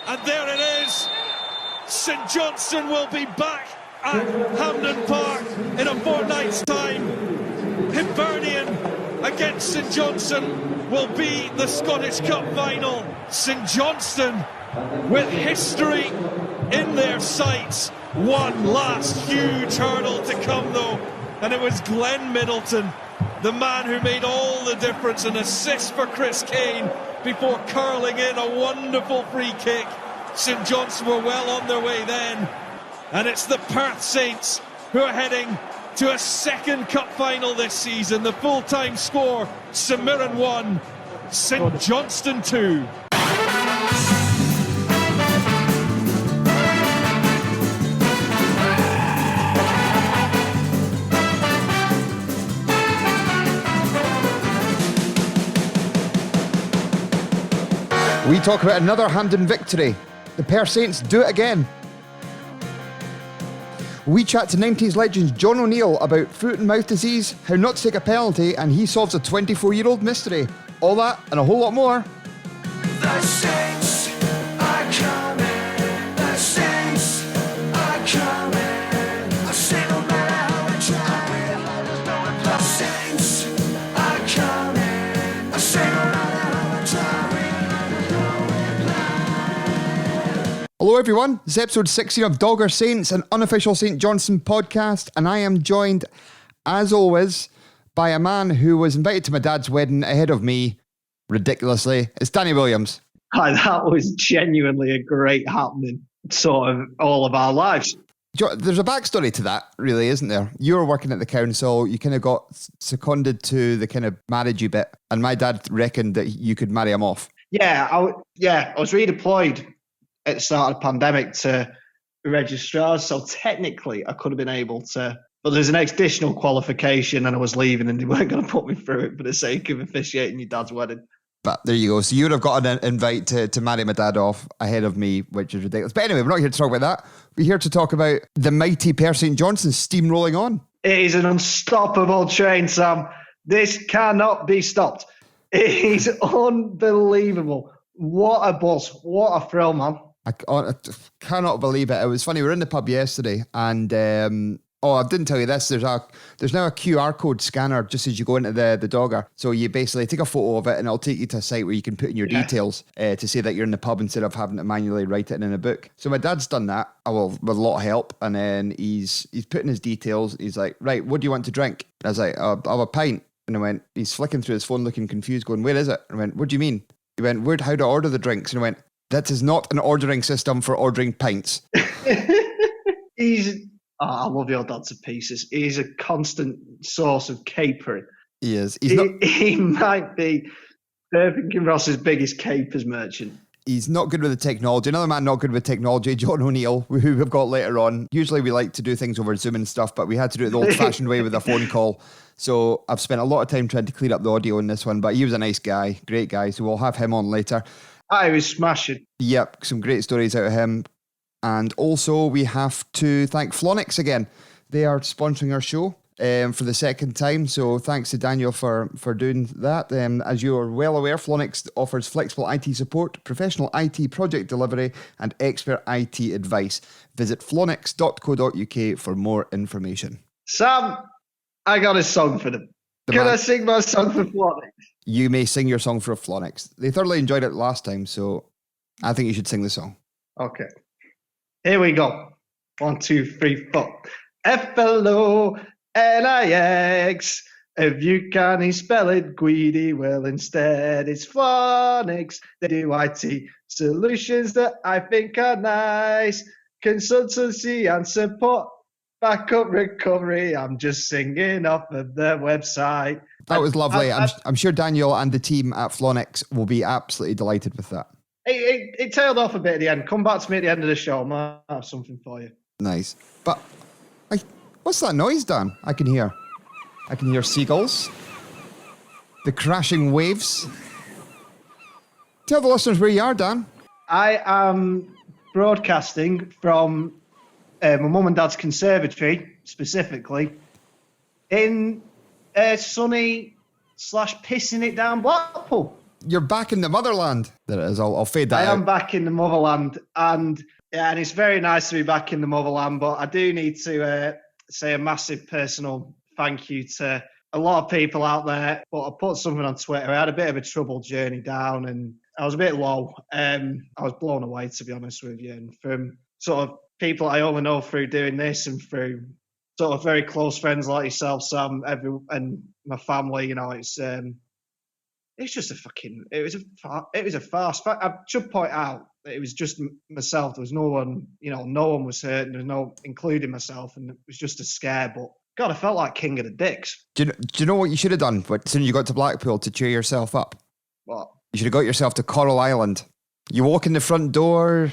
And there it is. St Johnstone will be back at Hampden Park in a fortnight's time. Hibernian against St Johnstone will be the Scottish Cup final. St Johnstone with history in their sights. One last huge hurdle to come though, and it was Glenn Middleton, the man who made all the difference, an assist for Chris Kane before curling in a wonderful free kick. St Johnstone were well on their way then, and it's the Perth Saints who are heading to a second cup final this season. The full-time score, St Mirren 1, St Johnstone 2. We talk about another Hampden victory. The Perth Saints do it again. We chat to 90s legend John O'Neill about foot and mouth disease, how not to take a penalty, and he solves a 24-year-old mystery. All that and a whole lot more. The Saints are coming. The Saints are coming. I say no matter how I try, the Saints are coming. I say no matter how I try. Hello everyone, this is episode 16 of Dogger Saints, an unofficial St Johnstone podcast, and I am joined, as always, by a man who was invited to my dad's wedding ahead of me, ridiculously. It's Danny Williams. Hi, that was genuinely a great happening, sort of all of our lives. There's a backstory to that, really, isn't there? You were working at the council, you kind of got seconded to the kind of marriage bit, and my dad reckoned that you could marry him off. Yeah, I was redeployed at the start of the pandemic to registrars, so technically I could have been able to, but there's an additional qualification and I was leaving and they weren't going to put me through it for the sake of officiating your dad's wedding. But there you go. So you would have got an invite to marry my dad off ahead of me, which is ridiculous. But anyway, we're not here to talk about that. We're here to talk about the mighty Perth St Johnstone steamrolling on. It is an unstoppable train, Sam. This cannot be stopped. It is unbelievable. What a buzz. What a thrill, man. I cannot believe it. It was funny. We were in the pub yesterday, and I didn't tell you this. There's now a QR code scanner just as you go into the Dogger. So you basically take a photo of it, and it'll take you to a site where you can put in your details to say that you're in the pub instead of having to manually write it in a book. So my dad's done that, with a lot of help, and then he's put in his details. He's like, right, what do you want to drink? And I was like, I'll have a pint. And I went, he's flicking through his phone, looking confused, going, where is it? And I went, what do you mean? He went, how do I order the drinks? And I went, that is not an ordering system for ordering pints. I love your dad to pieces. He's a constant source of capering. He is. He might be Irving Kinross's biggest capers merchant. He's not good with the technology. Another man not good with technology, John O'Neill, who we've got later on. Usually we like to do things over Zoom and stuff, but we had to do it the old-fashioned way with a phone call. So I've spent a lot of time trying to clean up the audio in this one, but he was a nice guy, great guy, so we'll have him on later. I was smashing. Yep, some great stories out of him. And also we have to thank Flonix again. They are sponsoring our show for the second time. So thanks to Daniel for doing that. As you are well aware, Flonix offers flexible IT support, professional IT project delivery, and expert IT advice. Visit flonix.co.uk for more information. Sam, I got a song for them. Can I sing my song for Flonix? You may sing your song for Flonix. They thoroughly enjoyed it last time, so I think you should sing the song. Okay. Here we go. 1, 2, 3, 4. F-L-O-N-I-X. If you can't spell it, Guidi, well, instead it's Flonix. They do IT solutions that I think are nice. Consultancy and support. Backup recovery. I'm just singing off of their website. That was lovely. I'm sure Daniel and the team at Flonix will be absolutely delighted with that. It tailed off a bit at the end. Come back to me at the end of the show. I might have something for you. Nice. But what's that noise, Dan? I can hear seagulls. The crashing waves. Tell the listeners where you are, Dan. I am broadcasting from my mum and dad's conservatory, specifically, in sunny / pissing it down Blackpool. You're back in the motherland. There it is. I'll fade that I out. am back in the motherland, and it's very nice to be back in the motherland. But I do need to say a massive personal thank you to a lot of people out there. But I put something on Twitter. I had a bit of a troubled journey down, and I was a bit low. I was blown away, to be honest with you, and from sort of people I only know through doing this, and through sort of very close friends like yourself, Sam, and my family. It's just it was a farce. I should point out that it was just myself. There was no one, no one was hurt, and there was no, including myself, and it was just a scare. But God, I felt like king of the dicks. Do you know what you should have done as soon as you got to Blackpool to cheer yourself up? What? You should have got yourself to Coral Island. You walk in the front door,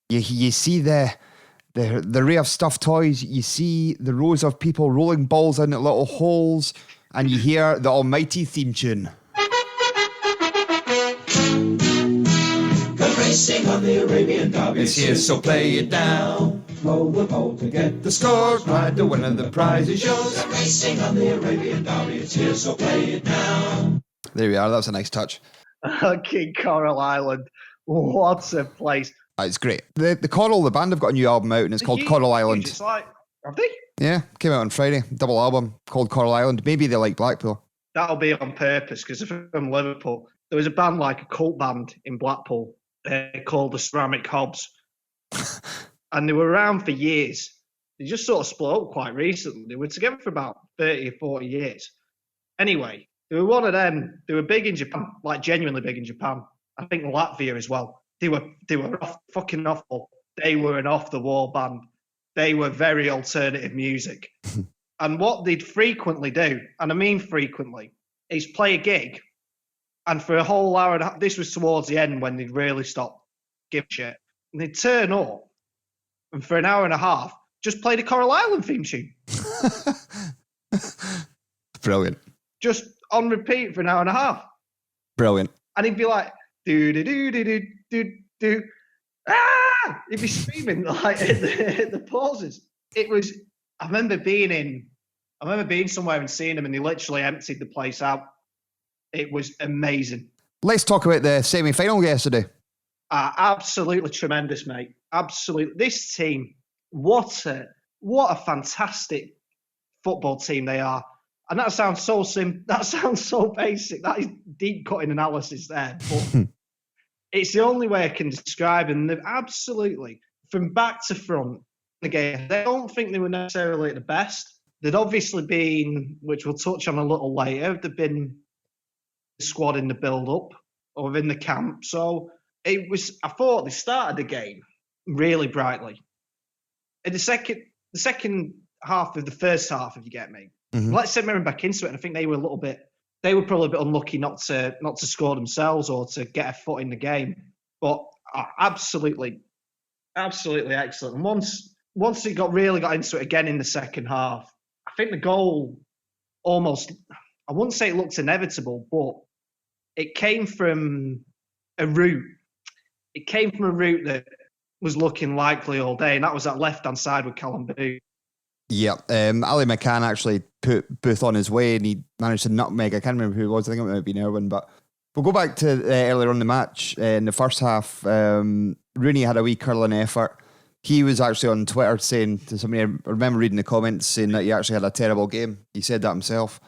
you see the array of stuffed toys, you see the rows of people rolling balls in at little holes, and you hear the almighty theme tune. Racing on the Arabian Derby. It's here, so play it now. Roll the ball to get The score's right, the winner, the prize is yours. racing on the Arabian Derby. It's here, so play it now. There we are, that was a nice touch. King Coral Island. What a place. It's great. The Coral, the band have got a new album out, and it's called Coral Island. It's like, have they? Yeah, came out on Friday. Double album called Coral Island. Maybe they like Blackpool. That'll be on purpose, because if I'm from Liverpool, there was a band like a cult band in Blackpool called the Ceramic Hobs. And they were around for years. They just sort of split up quite recently. They were together for about 30 or 40 years. Anyway, they were one of them. They were big in Japan, like genuinely big in Japan. I think Latvia as well. They were fucking awful. They were an off-the-wall band. They were very alternative music. And what they'd frequently do, and I mean frequently, is play a gig, and for a whole hour and a half, this was towards the end when they'd really stop giving a shit, and they'd turn up, and for an hour and a half, just play the Coral Island theme tune. Brilliant. Just on repeat for an hour and a half. Brilliant. And he'd be like, do. Ah! He'd be screaming like at the pauses. I remember being somewhere and seeing them, and they literally emptied the place out. It was amazing. Let's talk about the semi-final yesterday. Absolutely tremendous, mate. Absolutely. This team, what a fantastic football team they are. And that sounds so that sounds so basic. That is deep cutting analysis there. But it's the only way I can describe them. They've absolutely, from back to front, again, I don't think they were necessarily at the best. They'd obviously been, which we'll touch on a little later, they've been the squad in the build-up or within the camp. So I thought they started the game really brightly. In the second half of the first half, if you get me, let's set Mirren back into it. And I think they were probably a bit unlucky not to score themselves or to get a foot in the game. But absolutely excellent. And once they really got into it again in the second half, I think the goal almost, I wouldn't say it looked inevitable, but it came from a route. It came from a route that was looking likely all day, and that was that left-hand side with Callum Booth. Yeah, Ali McCann actually put Booth on his way, and he managed to nutmeg. I can't remember who it was. I think it might have been Irwin, but we'll go back to earlier on in the match. In the first half, Rooney had a wee curling effort. He was actually on Twitter saying to somebody, I remember reading the comments saying that he actually had a terrible game. He said that himself.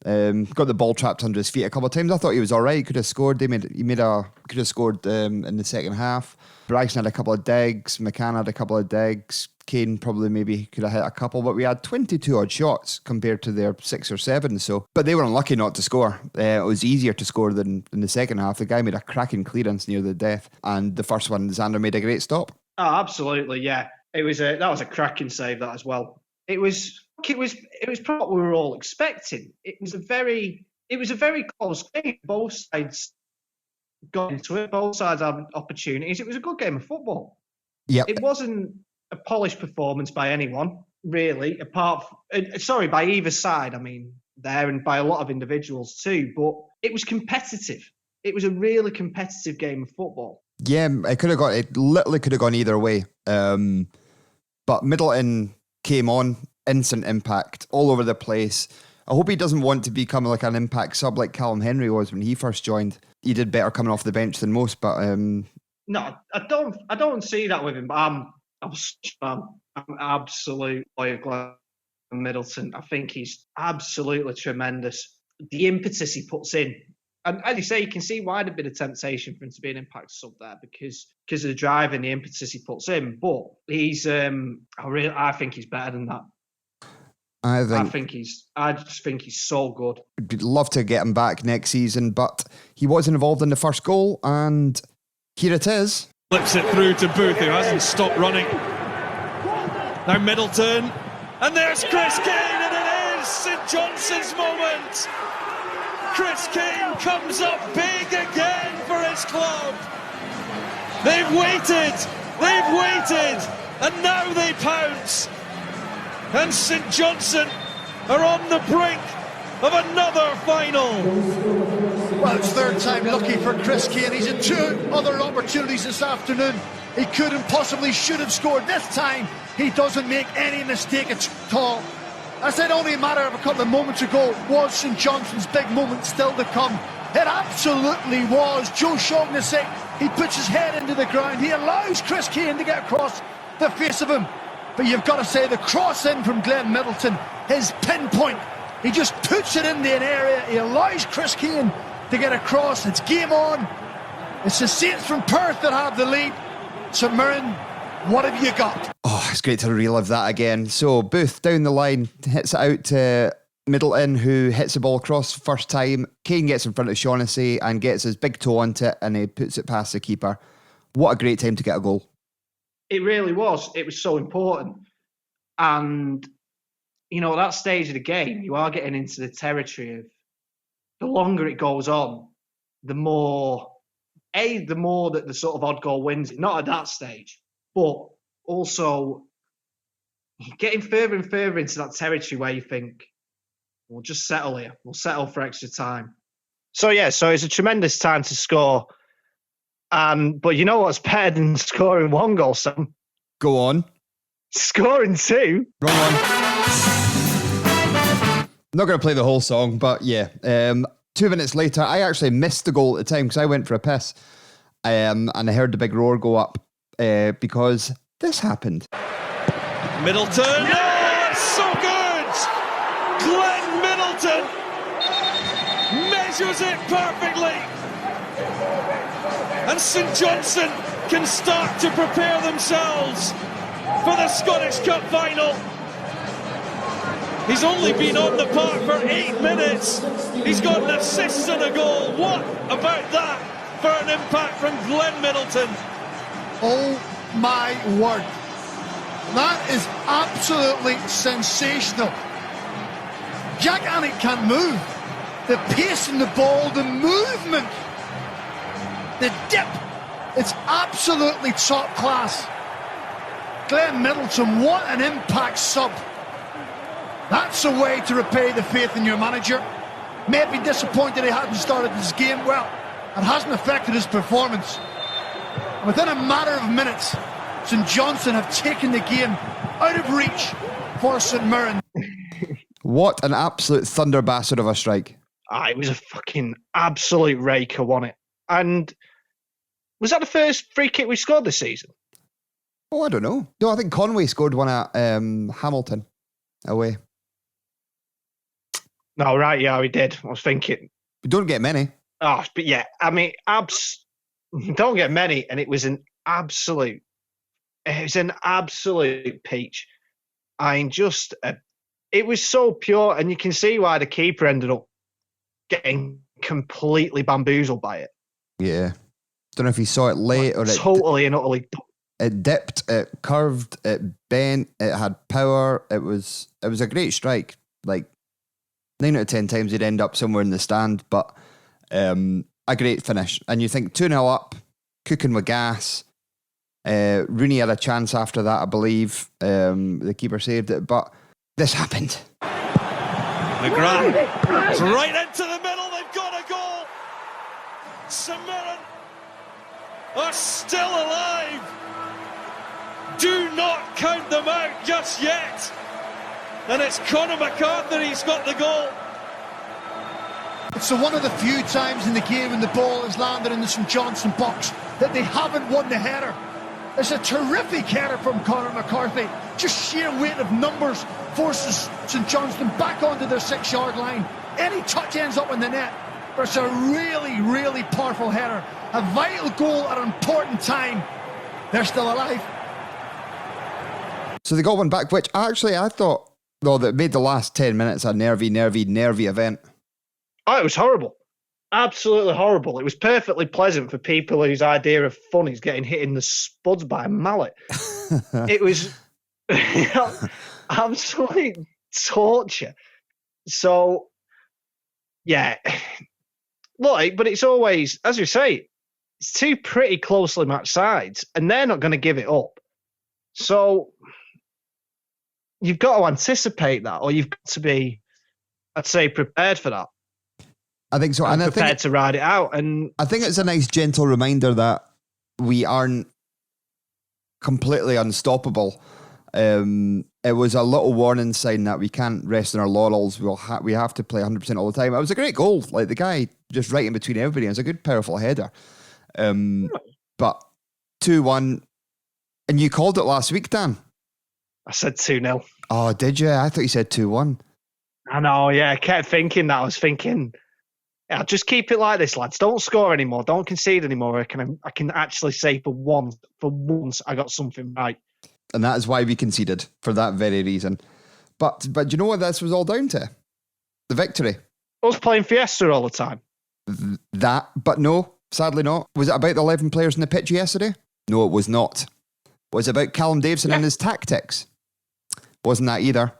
Got the ball trapped under his feet a couple of times. I thought he was all right. He could have scored. Could have scored in the second half. Bryson had a couple of digs. McCann had a couple of digs. Kane probably maybe could have hit a couple, but we had 22 odd shots compared to their 6 or 7. So, but they were unlucky not to score. It was easier to score than in the second half. The guy made a cracking clearance near the death, and the first one, Xander made a great stop. Oh, absolutely, yeah. That was a cracking save, that as well. It was probably what we were all expecting. It was a very close game. Both sides got into it. Both sides had opportunities. It was a good game of football. Yeah, it wasn't a polished performance by anyone, really, by either side. I mean, there and by a lot of individuals too. But it was competitive. It was a really competitive game of football. Yeah, it literally could have gone either way. But Middleton came on, instant impact, all over the place. I hope he doesn't want to become like an impact sub like Callum Henry was when he first joined. He did better coming off the bench than most, but No, I don't see that with him. But I'm absolute loyal Glenn Middleton. I think he's absolutely tremendous. The impetus he puts in, and as you say, you can see why there'd been a temptation for him to be an impact sub there because of the drive and the impetus he puts in. But he's, I think he's better than that. I just think he's so good. I'd love to get him back next season, but he wasn't involved in the first goal, and here it is. Flips it through to Booth, who hasn't stopped running. Now Middleton, and there's Chris Kane, and it is St Johnson's moment. Chris Kane comes up big again for his club. They've waited, and now they pounce. And St Johnson are on the brink of another final. Well, it's third time lucky for Chris Kane. He's had 2 other opportunities this afternoon. He could and possibly should have scored. This time, he doesn't make any mistake at all. I said only a matter of a couple of moments ago, was St Johnson's big moment still to come? It absolutely was. Joe Shaughnessy, he puts his head into the ground. He allows Chris Kane to get across the face of him. But you've got to say the cross in from Glenn Middleton, his pinpoint. He just puts it into an area. He allows Chris Kane to get across. It's game on. It's the Saints from Perth that have the lead. So Mirren, what have you got? Oh, it's great to relive that again. So Booth down the line, hits it out to Middleton, who hits the ball across first time. Kane gets in front of Shaughnessy and gets his big toe onto it, and he puts it past the keeper. What a great time to get a goal. It really was. It was so important. And, you know, at that stage of the game, you are getting into the territory of the longer it goes on, the more that the sort of odd goal wins. Not at that stage, but also getting further and further into that territory where you think, we'll just settle here. We'll settle for extra time. So it's a tremendous time to score. But you know what's better than scoring 1 goal, Sam? Go on. Scoring 2. Wrong one. I'm not going to play the whole song, but yeah. 2 minutes later, I actually missed the goal at the time because I went for a piss. And I heard the big roar go up because this happened. Middleton, oh, it's so good! Glenn Middleton measures it perfectly. And St Johnson can start to prepare themselves for the Scottish Cup final. He's only been on the park for 8 minutes. He's got an assist and a goal. What about that for an impact from Glenn Middleton? Oh my word. That is absolutely sensational. Jack Annick can't move. The pace in the ball, the movement, the dip, it's absolutely top class. Glenn Middleton, what an impact sub. That's a way to repay the faith in your manager. Maybe disappointed he hadn't started this game well. It hasn't affected his performance. And within a matter of minutes, St Johnson have taken the game out of reach for St Mirren. What an absolute thunder bastard of a strike. It was a fucking absolute raker, wasn't it? And was that the first free kick we scored this season? Oh, I don't know. No, I think Conway scored one at Hamilton away. No, right, yeah, we did. I was thinking. We don't get many. Oh, but yeah, I mean, don't get many, and it was an absolute peach. I mean, it was so pure, and you can see why the keeper ended up getting completely bamboozled by it. Yeah. Don't know if he saw it late or totally and utterly. It dipped, it curved, it bent, it had power. It was a great strike. Like 9 out of 10 times he'd end up somewhere in the stand, but a great finish. And you think 2-0 up, cooking with gas. Rooney had a chance after that, I believe. The keeper saved it, but this happened. McGrath, it's right into the middle. They've got a goal. St Mirren are still alive. Do not count them out just yet. And it's Conor McCarthy, he's got the goal. It's one of the few times in the game when the ball has landed in the St Johnstone box that they haven't won the header. It's a terrific header from Conor McCarthy. Just sheer weight of numbers forces St Johnstone back onto their 6-yard line. Any touch ends up in the net. But it's a really, really powerful header. A vital goal at an important time. They're still alive. So they got one back, which actually I thought, though, that made the last 10 minutes a nervy event. Oh, it was horrible. Absolutely horrible. It was perfectly pleasant for people whose idea of fun is getting hit in the spuds by a mallet. It was absolute torture. So, yeah. Look, but it's always, as you say, it's two pretty closely matched sides, and they're not going to give it up. So, you've got to anticipate that, or you've got to be, I'd say, prepared for that. I think so. And I prepared think to ride it out. And I think it's a nice, gentle reminder that we aren't completely unstoppable. It was a little warning sign that we can't rest on our laurels. We have to play 100% all the time. It was a great goal. Like, the guy just right in between everybody. It was a good, powerful header. But 2-1. And you called it last week, Dan. I said 2-0. Oh, did you? I thought you said 2-1. I know, yeah. I kept thinking that. I was thinking, yeah, just keep it like this, lads. Don't score anymore. Don't concede anymore. I can actually say for once I got something right. And that is why we conceded, for that very reason. But you know what this was all down to? The victory. Us playing Fiesta all the time. But no, sadly not. Was it about the 11 players in the pitch yesterday? No, it was not. Was it about Callum Davison and his tactics? Wasn't that either.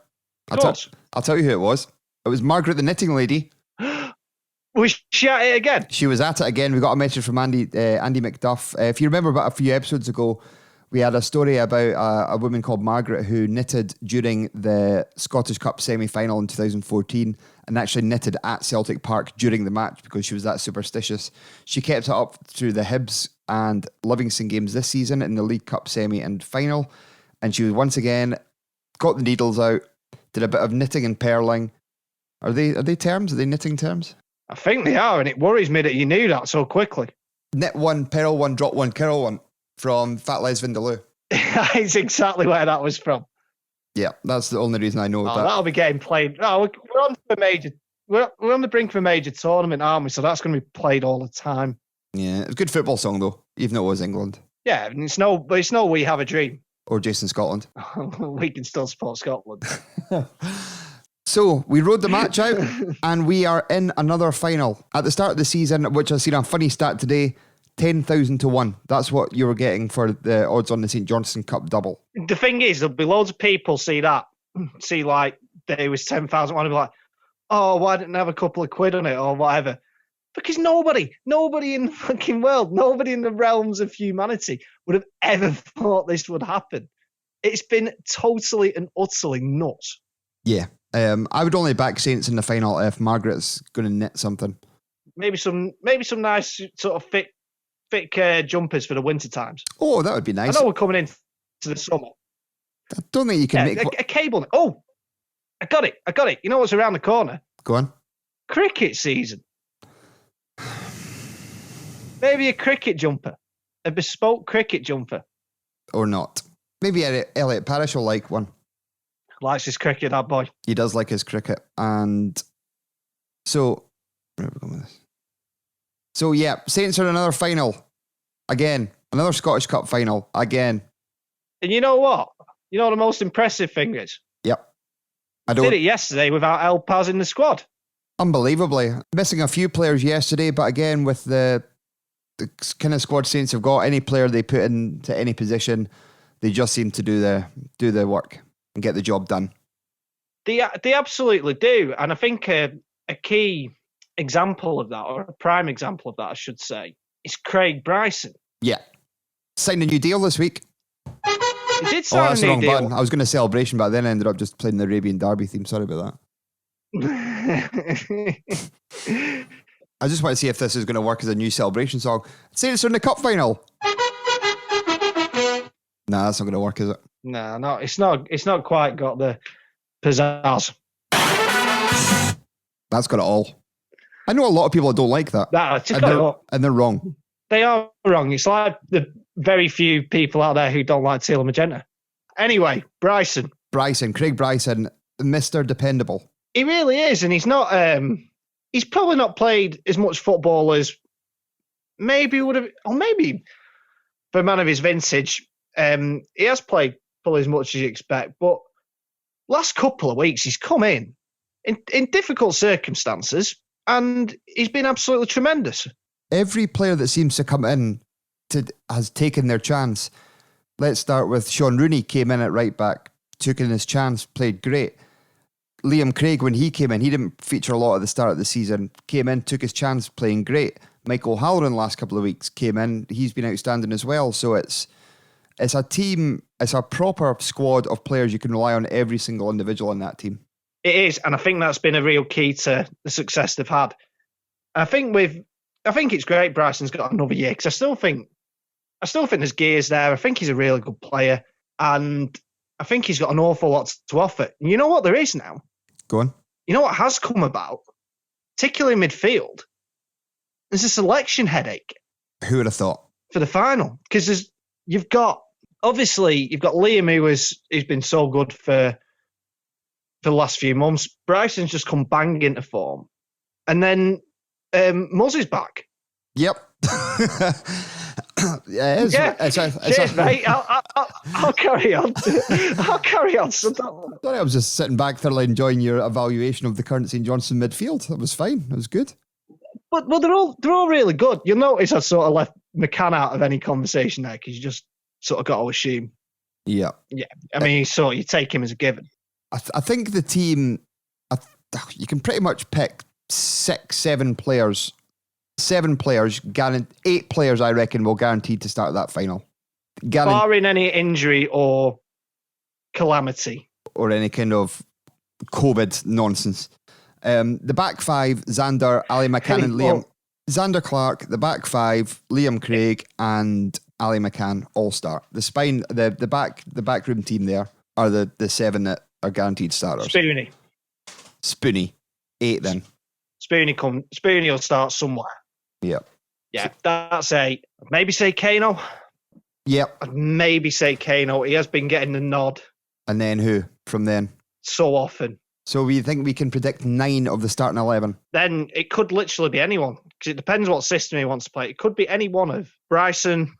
I'll tell you who it was. It was Margaret the knitting lady. Was she at it again? She was at it again. We got a message from Andy McDuff. If you remember, about a few episodes ago, we had a story about a woman called Margaret who knitted during the Scottish Cup semi-final in 2014 and actually knitted at Celtic Park during the match because she was that superstitious. She kept it up through the Hibs and Livingston games this season in the League Cup semi and final. And she was once again got the needles out, did a bit of knitting and purling. Are they terms? Are they knitting terms? I think they are, and it worries me that you knew that so quickly. Knit one, purl one, drop one, curl one from Fat Les Vindaloo. It's exactly where that was from. Yeah, that's the only reason I know that. That'll be getting played. Oh, we're on to a major. We're on the brink of a major tournament, aren't we? So that's going to be played all the time. Yeah, it's a good football song though, even though it was England. Yeah, and it's no We Have a Dream. Or Jason Scotland. We can still support Scotland. So we rode the match out and we are in another final. At the start of the season, which I've seen a funny stat today, 10,000 to 1. That's what you were getting for the odds on the St Johnstone Cup double. The thing is, there'll be loads of people see like that it was 10,000 1 and be like, oh, why didn't I have a couple of quid on it or whatever? Because nobody in the fucking world, nobody in the realms of humanity would have ever thought this would happen. It's been totally and utterly nuts. Yeah. I would only back Saints in the final if Margaret's going to knit something. Maybe some nice sort of thick jumpers for the winter times. Oh, that would be nice. I know we're coming into the summer. I don't think you can make a cable. Oh, I got it. You know what's around the corner? Go on. Cricket season. Maybe a cricket jumper, a bespoke cricket jumper, or not. Maybe Elliot Parish will like one. Likes his cricket, that boy. He does like his cricket. And so, where are we going with this? So, yeah, Saints are in another final. Again. Another Scottish Cup final. Again. And you know what? You know what the most impressive thing is? Yep. Did it yesterday without El Paz in the squad. Unbelievably. Missing a few players yesterday, but again, with the kind of squad Saints have got, any player they put into any position, they just seem to do the work and get the job done. They absolutely do. And I think a key example of that, or a prime example of that, I should say, is Craig Bryson. Yeah. Signed a new deal this week. He did sign that's a the new wrong deal. button. I was going to Celebration, but then I ended up just playing the Arabian Derby theme. Sorry about that. I just want to see if this is going to work as a new Celebration song. Saints are in the cup final. Nah, that's not going to work, is it? No, it's not quite got the Pizzazz. That's got it all. I know a lot of people that don't like that. And they're wrong. They are wrong. It's like the very few people out there who don't like teal and magenta. Anyway, Bryson, Craig Bryson, Mr. Dependable. He really is, and he's not. He's probably not played as much football as maybe would have, or maybe for a man of his vintage, he has played probably as much as you expect. But last couple of weeks, he's come in difficult circumstances, and he's been absolutely tremendous. Every player that seems to come in has taken their chance. Let's start with Sean Rooney. Came in at right back, took in his chance, played great. Liam Craig, when he came in, he didn't feature a lot at the start of the season. Came in, took his chance, playing great. Michael O'Halloran last couple of weeks came in. He's been outstanding as well. So it's a team, it's a proper squad of players you can rely on, every single individual in that team. It is, and I think that's been a real key to the success they've had. I think it's great Bryson's got another year, because I still think there's gears there. I think he's a really good player, and I think he's got an awful lot to offer. And you know what there is now? Go on. You know what has come about, particularly in midfield? There's a selection headache. Who would have thought? For the final. Because you've got Liam, who's been so good for the last few months. Bryson's just come bang into form. And then Muzz is back. Yep. Yeah, it is. Yeah. Cheers, mate. I'll carry on. I'll carry on. Sorry, I was just sitting back thoroughly enjoying your evaluation of the current St Johnstone midfield. That was fine. That was good. But they're all really good. You'll notice I sort of left McCann out of any conversation there, because you just sort of got to assume. Yeah. Yeah. I mean, you take him as a given. I think the team, you can pretty much pick 7 players. 7 players, 8 players, I reckon, will guaranteed to start that final. Barring any injury or calamity. Or any kind of COVID nonsense. The back 5, Xander, Ali McCann and Liam. Xander Clark, the back 5, Liam Craig and Ali McCann all start. The spine, the backroom team there are the 7 that are guaranteed starters. Spoonie. 8 then. Spoonie will start somewhere. Yep. Yeah, that's 8. Maybe say Kano. Yep. I'd maybe say Kano. He has been getting the nod. And then who from then? So often. So we think we can predict 9 of the starting 11? Then it could literally be anyone, because it depends what system he wants to play. It could be any one of Bryson,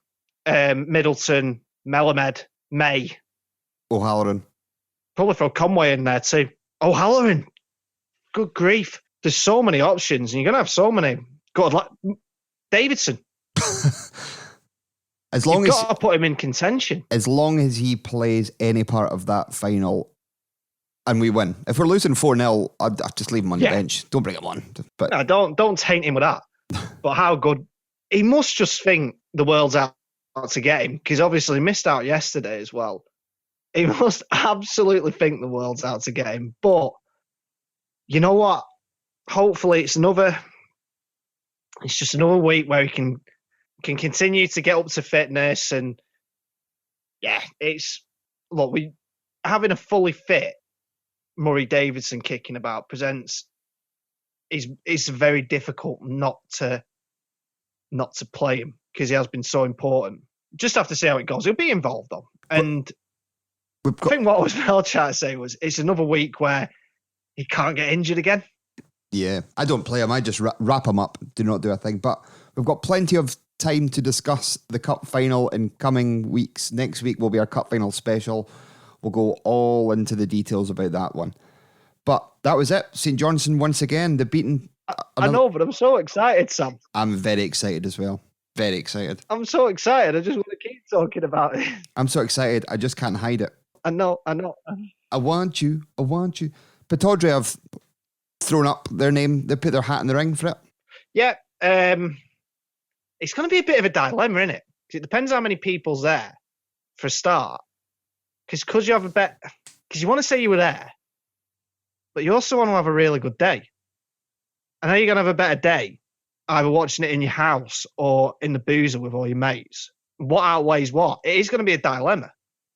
Middleton, Melamed, May. O'Halloran. Probably throw Conway in there too. O'Halloran. Good grief. There's so many options, and you're going to have so many. God, like Davidson. You've got to put him in contention. As long as he plays any part of that final and we win. If we're losing 4-0, I'd just leave him on the bench. Don't bring him on. But no, don't taint him with that. But how good. He must just think the world's out to get him, because obviously he missed out yesterday as well. He must absolutely think the world's out to get him. But you know what? Hopefully it's just another week where he can continue to get up to fitness. And yeah, having a fully fit Murray Davidson kicking about it's very difficult not to play him, because he has been so important. Just have to see how it goes. He'll be involved though. And I think what I was trying to say was it's another week where he can't get injured again. Yeah, I don't play him. I just wrap him up, do not do a thing. But we've got plenty of time to discuss the cup final in coming weeks. Next week will be our cup final special. We'll go all into the details about that one. But that was it. St Johnstone once again, they've beaten... I know, but I'm so excited, Sam. I'm very excited as well. Very excited. I'm so excited. I just want to keep talking about it. I'm so excited. I just can't hide it. I know. I want you. Pittodrie have thrown up their name. They put their hat in the ring for it. Yeah. It's going to be a bit of a dilemma, isn't it? Because it depends how many people's there for a start. Because you have a bet. Because you want to say you were there, but you also want to have a really good day. I know you're going to have a better day, either watching it in your house or in the boozer with all your mates. What outweighs what? It is going to be a dilemma.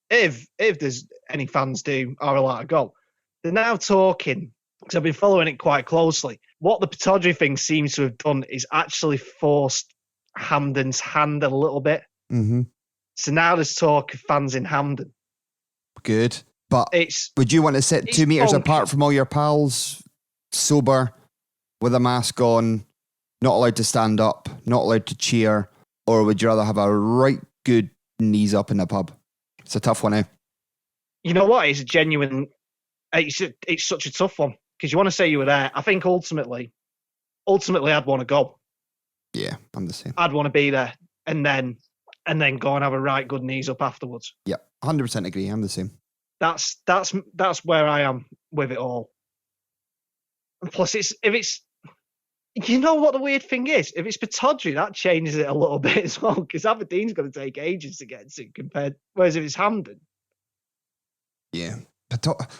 If there's any fans are allowed to go. they're now talking, because I've been following it quite closely. What the Pittodrie thing seems to have done is actually forced Hampden's hand a little bit. Mm-hmm. So now there's talk of fans in Hampden. Good. But would you want to sit 2 meters apart from all your pals, sober, with a mask on, not allowed to stand up, not allowed to cheer, or would you rather have a right good knees up in the pub? It's a tough one, eh? You know what? It's it's such a tough one, because you want to say you were there. I think ultimately I'd want to go. Yeah, I'm the same. I'd want to be there and then go and have a right good knees up afterwards. Yeah, 100% agree. I'm the same. That's where I am with it all. And plus, you know what the weird thing is? If it's Pittodrie, that changes it a little bit as well, because Aberdeen's going to take ages to get to whereas if it's Hampden, yeah,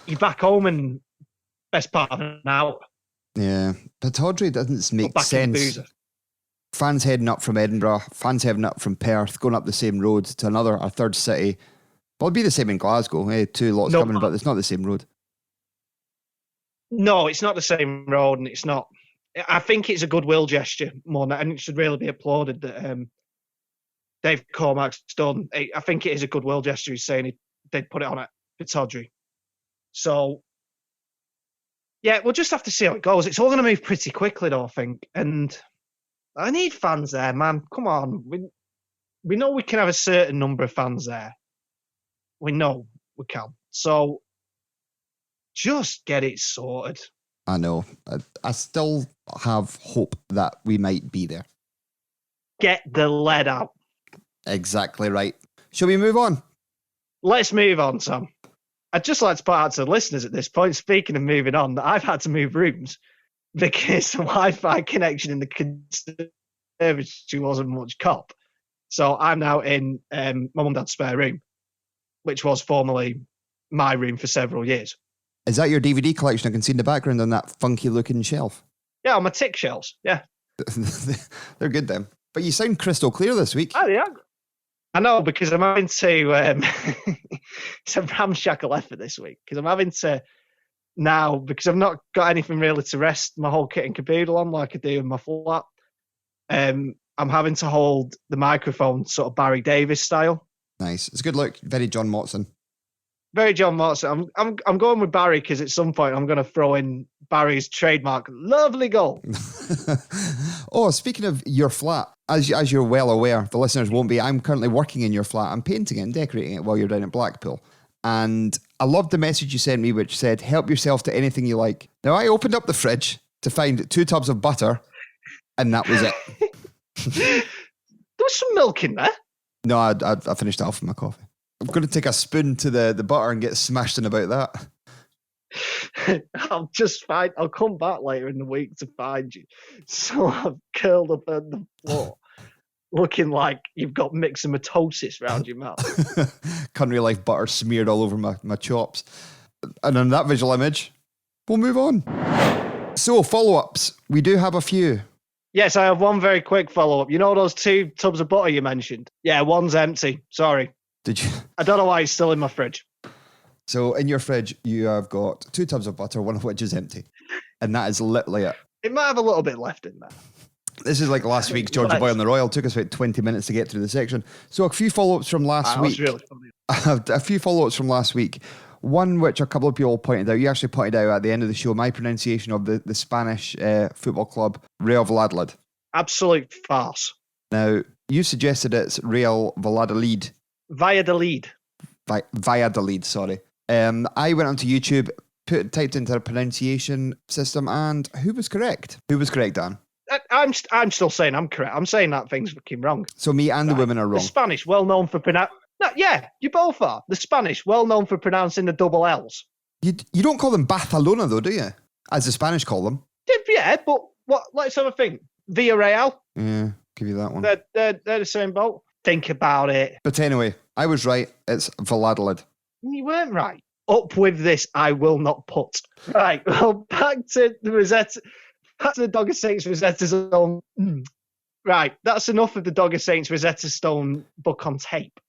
you're back home in best part of an hour. Yeah, Pittodrie doesn't make sense. Fans heading up from Edinburgh, fans heading up from Perth, going up the same road to a third city. Well, it'd be the same in Glasgow. Eh? 2 lots coming, but it's not the same road. No, it's not the same road, and it's not. I think it's a goodwill gesture more than that, and it should really be applauded that Dave Cormack's done. I think it is a goodwill gesture. He's saying they'd put it on at Pittodrie. So, yeah, we'll just have to see how it goes. It's all going to move pretty quickly, though, I think. And I need fans there, man. Come on. We know we can have a certain number of fans there. We know we can. So, just get it sorted. I know. I still have hope that we might be there. Get the lead out. Exactly right. Shall we move on? Let's move on, Sam. I'd just like to point out to the listeners at this point, speaking of moving on, that I've had to move rooms because the Wi-Fi connection in the conservatory wasn't much cop. So I'm now in my mum and dad's spare room, which was formerly my room for several years. Is that your DVD collection? I can see in the background on that funky looking shelf. Yeah, on my tick shelves. Yeah. They're good then. But you sound crystal clear this week. Oh, yeah. I know, because I'm having to... it's a ramshackle effort this week, because I'm having to now, because I've not got anything really to rest my whole kit and caboodle on like I do in my flat. I'm having to hold the microphone sort of Barry Davis style. Nice. It's a good look. Very John Motson. Very John Motson. I'm going with Barry because at some point I'm going to throw in Barry's trademark lovely goal. Oh, speaking of your flat, as you're well aware, the listeners won't be, I'm currently working in your flat. I'm painting it and decorating it while you're down at Blackpool. And I loved the message you sent me, which said, help yourself to anything you like. Now, I opened up the fridge to find 2 tubs of butter, and that was it. There was some milk in there. No, I finished it off with my coffee. I'm going to take a spoon to the butter and get smashed in about that. I'll come back later in the week to find you. So I've curled up on the floor, looking like you've got myxomatosis around your mouth. Country life butter smeared all over my chops. And on that visual image, we'll move on. So, follow-ups. We do have a few. Yes, I have one very quick follow-up. You know those 2 tubs of butter you mentioned? Yeah, one's empty. Sorry. Did you? I don't know why it's still in my fridge. So in your fridge, you have got 2 tubs of butter, one of which is empty. And that is literally it. It might have a little bit left in there. This is like last week's Georgia Boy on the Royal. It took us about 20 minutes to get through the section. So a few follow-ups from last week. Really funny. A few follow-ups from last week. One which a couple of people pointed out. You actually pointed out at the end of the show my pronunciation of the Spanish football club, Real Valladolid. Absolute farce. Now, you suggested it's Real Valladolid. Valladolid. Valladolid, sorry. I went onto YouTube, typed into a pronunciation system, and who was correct? Who was correct, Dan? I'm still saying I'm correct. I'm saying that thing's fucking wrong. So me and the women are wrong. The Spanish, well known for yeah, you both are. The Spanish, well known for pronouncing the double L's. You don't call them Barcelona, though, do you? As the Spanish call them. Yeah, but what? Let's have a think. Villarreal. Yeah, give you that one. They're the same boat. Think about it. But anyway, I was right. It's Valladolid. You weren't right. Up with this, I will not put. Right, well, back to the Rosetta. Back to the Dog of Saints Rosetta Stone. Right, that's enough of the Dog of Saints Rosetta Stone book on tape.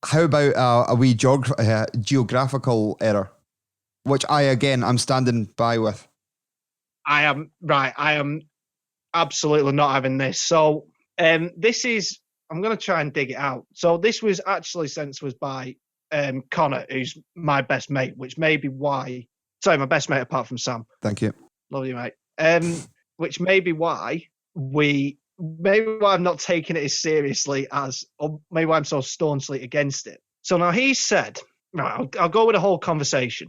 How about a wee geographical error? which I'm standing by with. I am absolutely not having this. So this is, I'm going to try and dig it out. So this was actually sent to us by Connor, who's my best mate, which may be why, sorry, my best mate apart from Sam. Thank you. Love you, mate. Which may be why I'm not taking it as seriously as, or maybe why I'm so staunchly against it. So now he said, right, I'll go with the whole conversation.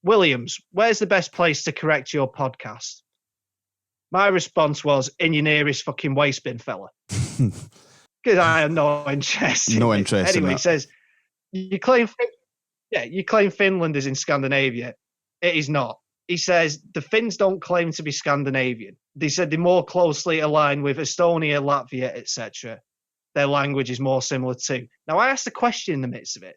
Williams, where's the best place to correct your podcast? My response was, in your nearest fucking waste bin, fella. Because I have no interest in No it. interest in Anyway, that. he says, you claim Finland is in Scandinavia. It is not. He says, the Finns don't claim to be Scandinavian. They said they're more closely aligned with Estonia, Latvia, etc. Their language is more similar too. Now, I asked a question in the midst of it.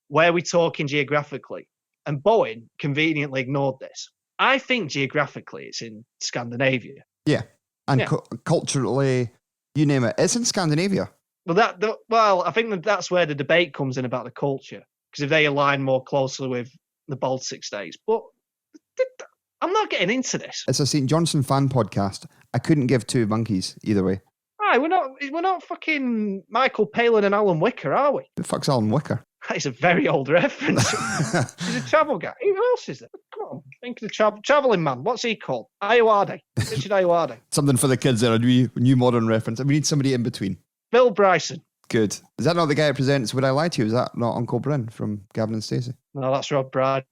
Where are we talking geographically? And Bowen conveniently ignored this. I think geographically it's in Scandinavia. Yeah. And Yeah. Culturally, you name it. It's in Scandinavia. Well, I think that's where the debate comes in about the culture. Because if they align more closely with the Baltic states. But I'm not getting into this. It's a St. Johnstone fan podcast. I couldn't give two monkeys either way. Right, we're not fucking Michael Palin and Alan Wicker, are we? Who the fuck's Alan Wicker? That is a very old reference. He's a travel guy. Who else is there? Come on, think of the travelling man. What's he called? Ayoade. Richard Ayoade. Something for the kids there, a new modern reference. We need somebody in between. Bill Bryson. Good. Is that not the guy who presents Would I Lie to You? Is that not Uncle Bryn from Gavin and Stacey? No, that's Rob Brad.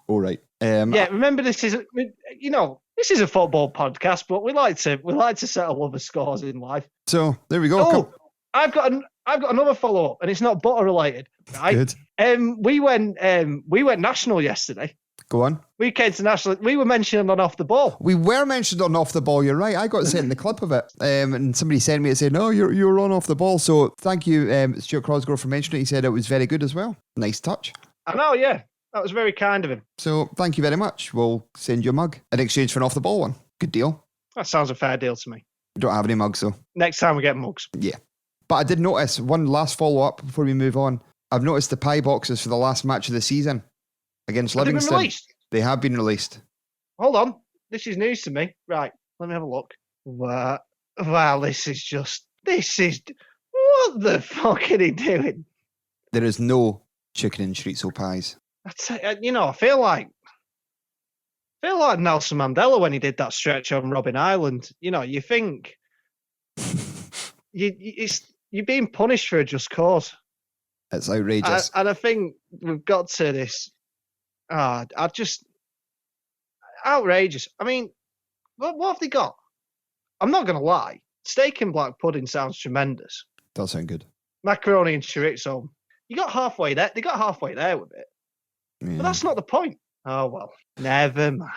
All right. Yeah, remember this is a football podcast, but we like to settle other scores in life. So there we go. Oh, I've got another follow up, and it's not butter related. Right? Good. We went national yesterday. Go on. We came to national. We were mentioned on Off the Ball. We were mentioned on Off the Ball. You're right. I got sent the clip of it, and somebody sent me and said, "No, you're on Off the Ball." So thank you, Stuart Crosgrove, for mentioning it. He said it was very good as well. Nice touch. I know, yeah. That was very kind of him. So thank you very much. We'll send you a mug in exchange for an Off the Ball one. Good deal. That sounds a fair deal to me. We don't have any mugs though. Next time we get mugs. Yeah. But I did notice one last follow up before we move on. I've noticed the pie boxes for the last match of the season against Have they been Livingston. released? They have been released. Hold on. This is news to me. Right. Let me have a look. Wow, this is what the fuck are they doing? There is no chicken and chorizo pies. I feel like Nelson Mandela when he did that stretch on Robben Island. You think you're being punished for a just cause. It's outrageous. And I think we've got to this. Outrageous. I mean, what have they got? I'm not going to lie. Steak and black pudding sounds tremendous. Does sound good. Macaroni and chorizo. You got halfway there. They got halfway there with it. Yeah. But that's not the point. Oh, well. Never mind.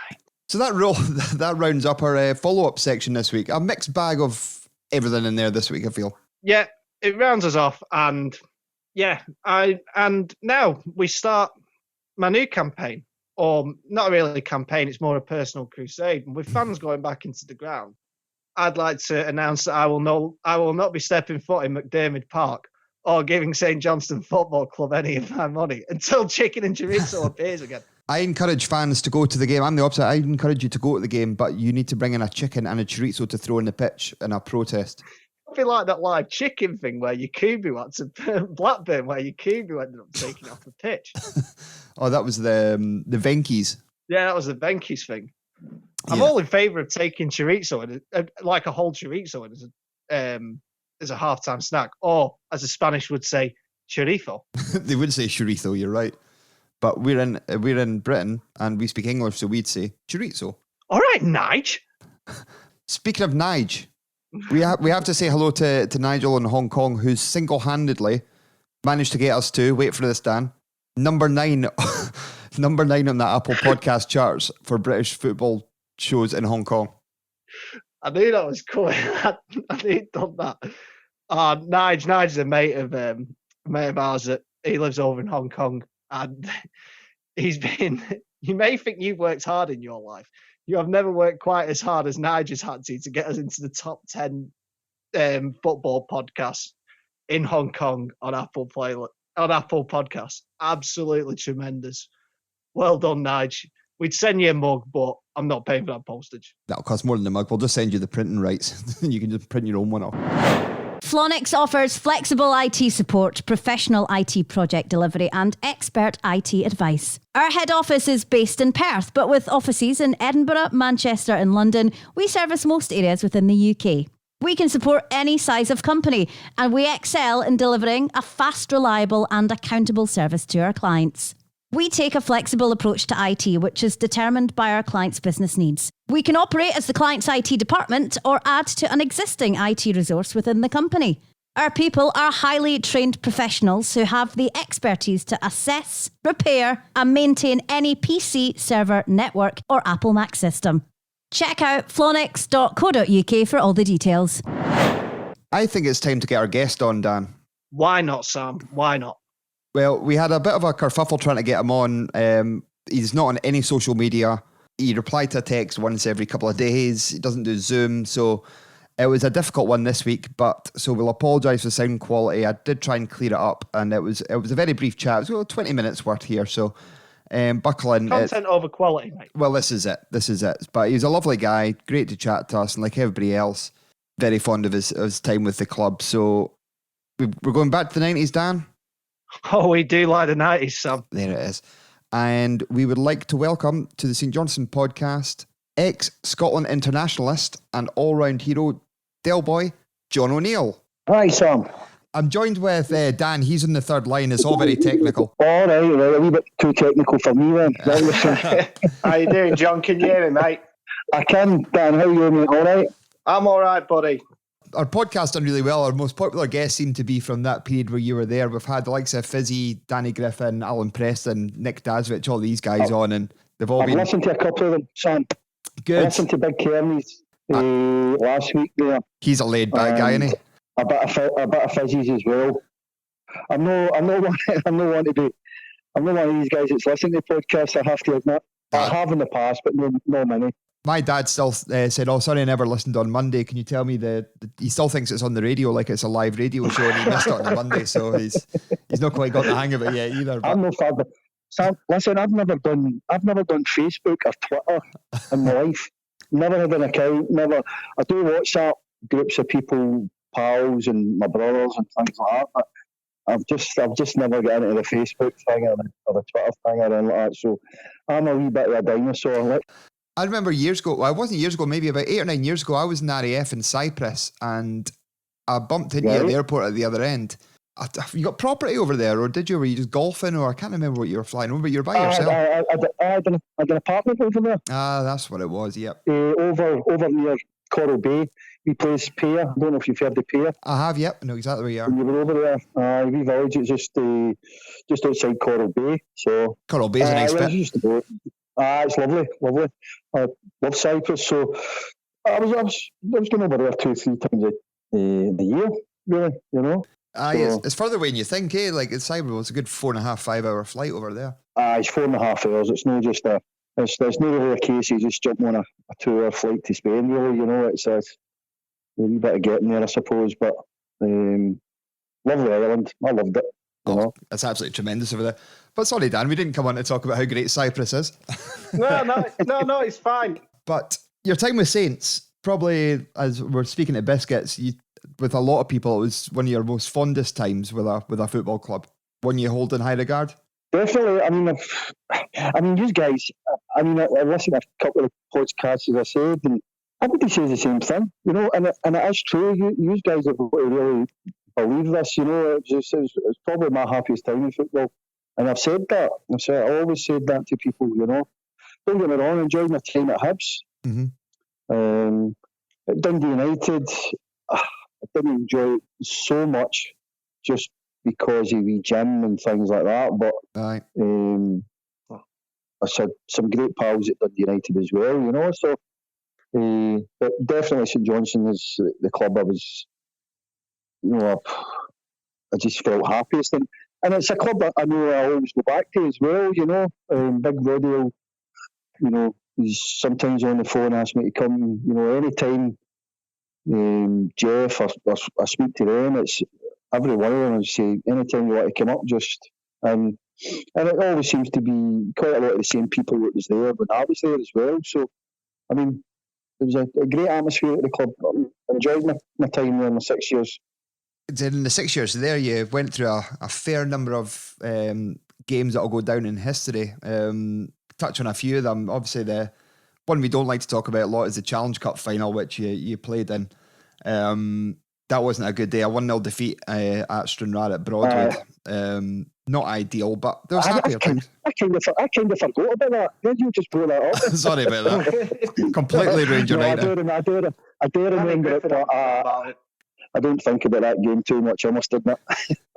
So that rounds up our follow-up section this week. A mixed bag of everything in there this week, I feel. Yeah, it rounds us off. And yeah, and now we start my new campaign. Or not really a campaign, it's more a personal crusade. And with fans going back into the ground, I'd like to announce that I will not be stepping foot in McDermott Park or giving St. Johnstone Football Club any of my money until chicken and chorizo appears again. I encourage fans to go to the game. I'm the opposite. I encourage you to go to the game, but you need to bring in a chicken and a chorizo to throw in the pitch in a protest. I feel like that live chicken thing where Yakubu had to Blackburn, where Yakubu ended up taking off the pitch. Oh, that was the Venkies. Yeah, that was the Venkies thing. I'm Yeah. all in favour of taking chorizo, like a whole chorizo, as a halftime snack, or as the Spanish would say, chorizo. They would say chorizo, you're right. But we're in Britain and we speak English, so we'd say chorizo. All right, Nige. Speaking of Nige, we have to say hello to Nigel in Hong Kong, who's single-handedly managed to get us to, wait for this, Dan, number 9 on the Apple Podcast charts for British football shows in Hong Kong. I knew that was coming. I knew he'd done that. Nige is a mate of ours that he lives over in Hong Kong, and he's been. You may think you've worked hard in your life. You have never worked quite as hard as Nige has had to get us into the top 10 football podcasts in Hong Kong on Apple on Apple Podcasts. Absolutely tremendous. Well done, Nige. We'd send you a mug, but I'm not paying for that postage. That'll cost more than the mug. We'll just send you the printing rights. You can just print your own one off. Flonix offers flexible IT support, professional IT project delivery and expert IT advice. Our head office is based in Perth, but with offices in Edinburgh, Manchester and London, we service most areas within the UK. We can support any size of company, and we excel in delivering a fast, reliable and accountable service to our clients. We take a flexible approach to IT, which is determined by our clients' business needs. We can operate as the client's IT department or add to an existing IT resource within the company. Our people are highly trained professionals who have the expertise to assess, repair and maintain any PC, server, network or Apple Mac system. Check out flonix.co.uk for all the details. I think it's time to get our guest on, Dan. Why not, Sam? Why not? Well, we had a bit of a kerfuffle trying to get him on. He's not on any social media. He replied to a text once every couple of days. He doesn't do Zoom. So it was a difficult one this week. But so we'll apologise for sound quality. I did try and clear it up. And it was a very brief chat. It was about 20 minutes worth here. So buckle in. Content over quality, mate. Well, this is it. But he's a lovely guy. Great to chat to us. And like everybody else, very fond of his time with the club. So we're going back to the 90s, Dan? Oh, we do like the 90s, Sam. There it is. And we would like to welcome to the St Johnstone Podcast, ex-Scotland internationalist and all-round hero, Del Boy, John O'Neill. Hi, Sam. I'm joined with Dan. He's on the third line. It's all very technical. All right, a wee bit too technical for me then. How you doing, John? Can you hear me, mate? I can, Dan. How are you, mate? All right? I'm all right, buddy. Our podcast done really well. Our most popular guests seem to be from that period where you were there. We've had the likes of Fizzy, Danny Griffin, Alan Preston, Nick Dasvich, all these guys on, and they've all been... I've listened to a couple of them, Sam. Good. I listened to Big Kearney's last week there. He's a laid-back guy, isn't he? A bit of Fizzy's as well. I'm not one of these guys that's listening to podcasts, I have to admit. I have in the past, but no many. My dad still said, "Oh, sorry, I never listened on Monday. Can you tell me he still thinks it's on the radio, like it's a live radio show, and he missed it on the Monday, so he's not quite got the hang of it yet either." But. I'm no father. Sam, listen, I've never done Facebook or Twitter in my life. Never had an account. Never. I do WhatsApp groups of people, pals, and my brothers and things like that. But I've just never got into the Facebook thing or the Twitter thing or anything like that. So I'm a wee bit of a dinosaur. Like. I remember years ago, well, it wasn't years ago, maybe about 8 or 9 years ago, I was in RAF in Cyprus and I bumped into you at the airport at the other end. You got property over there, or did you? Were you just golfing, or I can't remember what you were flying over, but you were by yourself. I had an apartment over there. Ah, that's what it was, yep. Over near Coral Bay. We place Pier. I don't know if you've heard of Pier. I have, yep. I know exactly where you are. When you were over there, wee village, it's just outside Coral Bay. So Coral Bay's a nice bit. It's lovely. I love Cyprus, so I was going over there 2-3 times the year, really, you know. It's further away than you think, eh? Like it's Cyprus, it's a good 4.5-5 hour flight over there. It's 4.5 hours. It's not just it's not really a case you just jump on a 2-hour flight to Spain, really, you know. It's a wee bit of getting there, I suppose, but lovely island. I loved it. You know? It's absolutely tremendous over there. But sorry, Dan, we didn't come on to talk about how great Cyprus is. No, it's fine. But your time with Saints, probably, as we're speaking to Biscuits, with a lot of people, it was one of your most fondest times with a football club. One you hold in high regard? Definitely. I mean, you guys, I listened to a couple of podcasts, as I said, and everybody says the same thing, you know, and it is true. You guys have really believe this, you know. It's probably my happiest time in football, and I've said that. I always said that to people, you know. Don't get me wrong, I enjoyed my time at Hibs. Mm-hmm. At Dundee United, I didn't enjoy it so much just because of wee gym and things like that. But I had some great pals at Dundee United as well, you know. So, but definitely St Johnstone is the club I was. You know, I just felt happiest, and it's a club that I know I always go back to as well. You know, Big Radio. You know, he's sometimes on the phone, asks me to come. You know, anytime Jeff or I speak to them, every one of them would say, anytime you want to come up, just and it always seems to be quite a lot of the same people that was there when I was there as well. So, I mean, it was a great atmosphere at the club. I enjoyed my time there in the 6 years. In the 6 years there, you went through a fair number of games that will go down in history. Touch on a few of them. Obviously, the one we don't like to talk about a lot is the Challenge Cup final, which you played in. That wasn't a good day. A 1-0 defeat at Stranraer at Broadwood. Not ideal, but there was happier things. I kind of forgot about that. Did you just blow that up? Sorry about that. Completely ruined your night. I do remember it, but I don't think about that game too much, I must admit.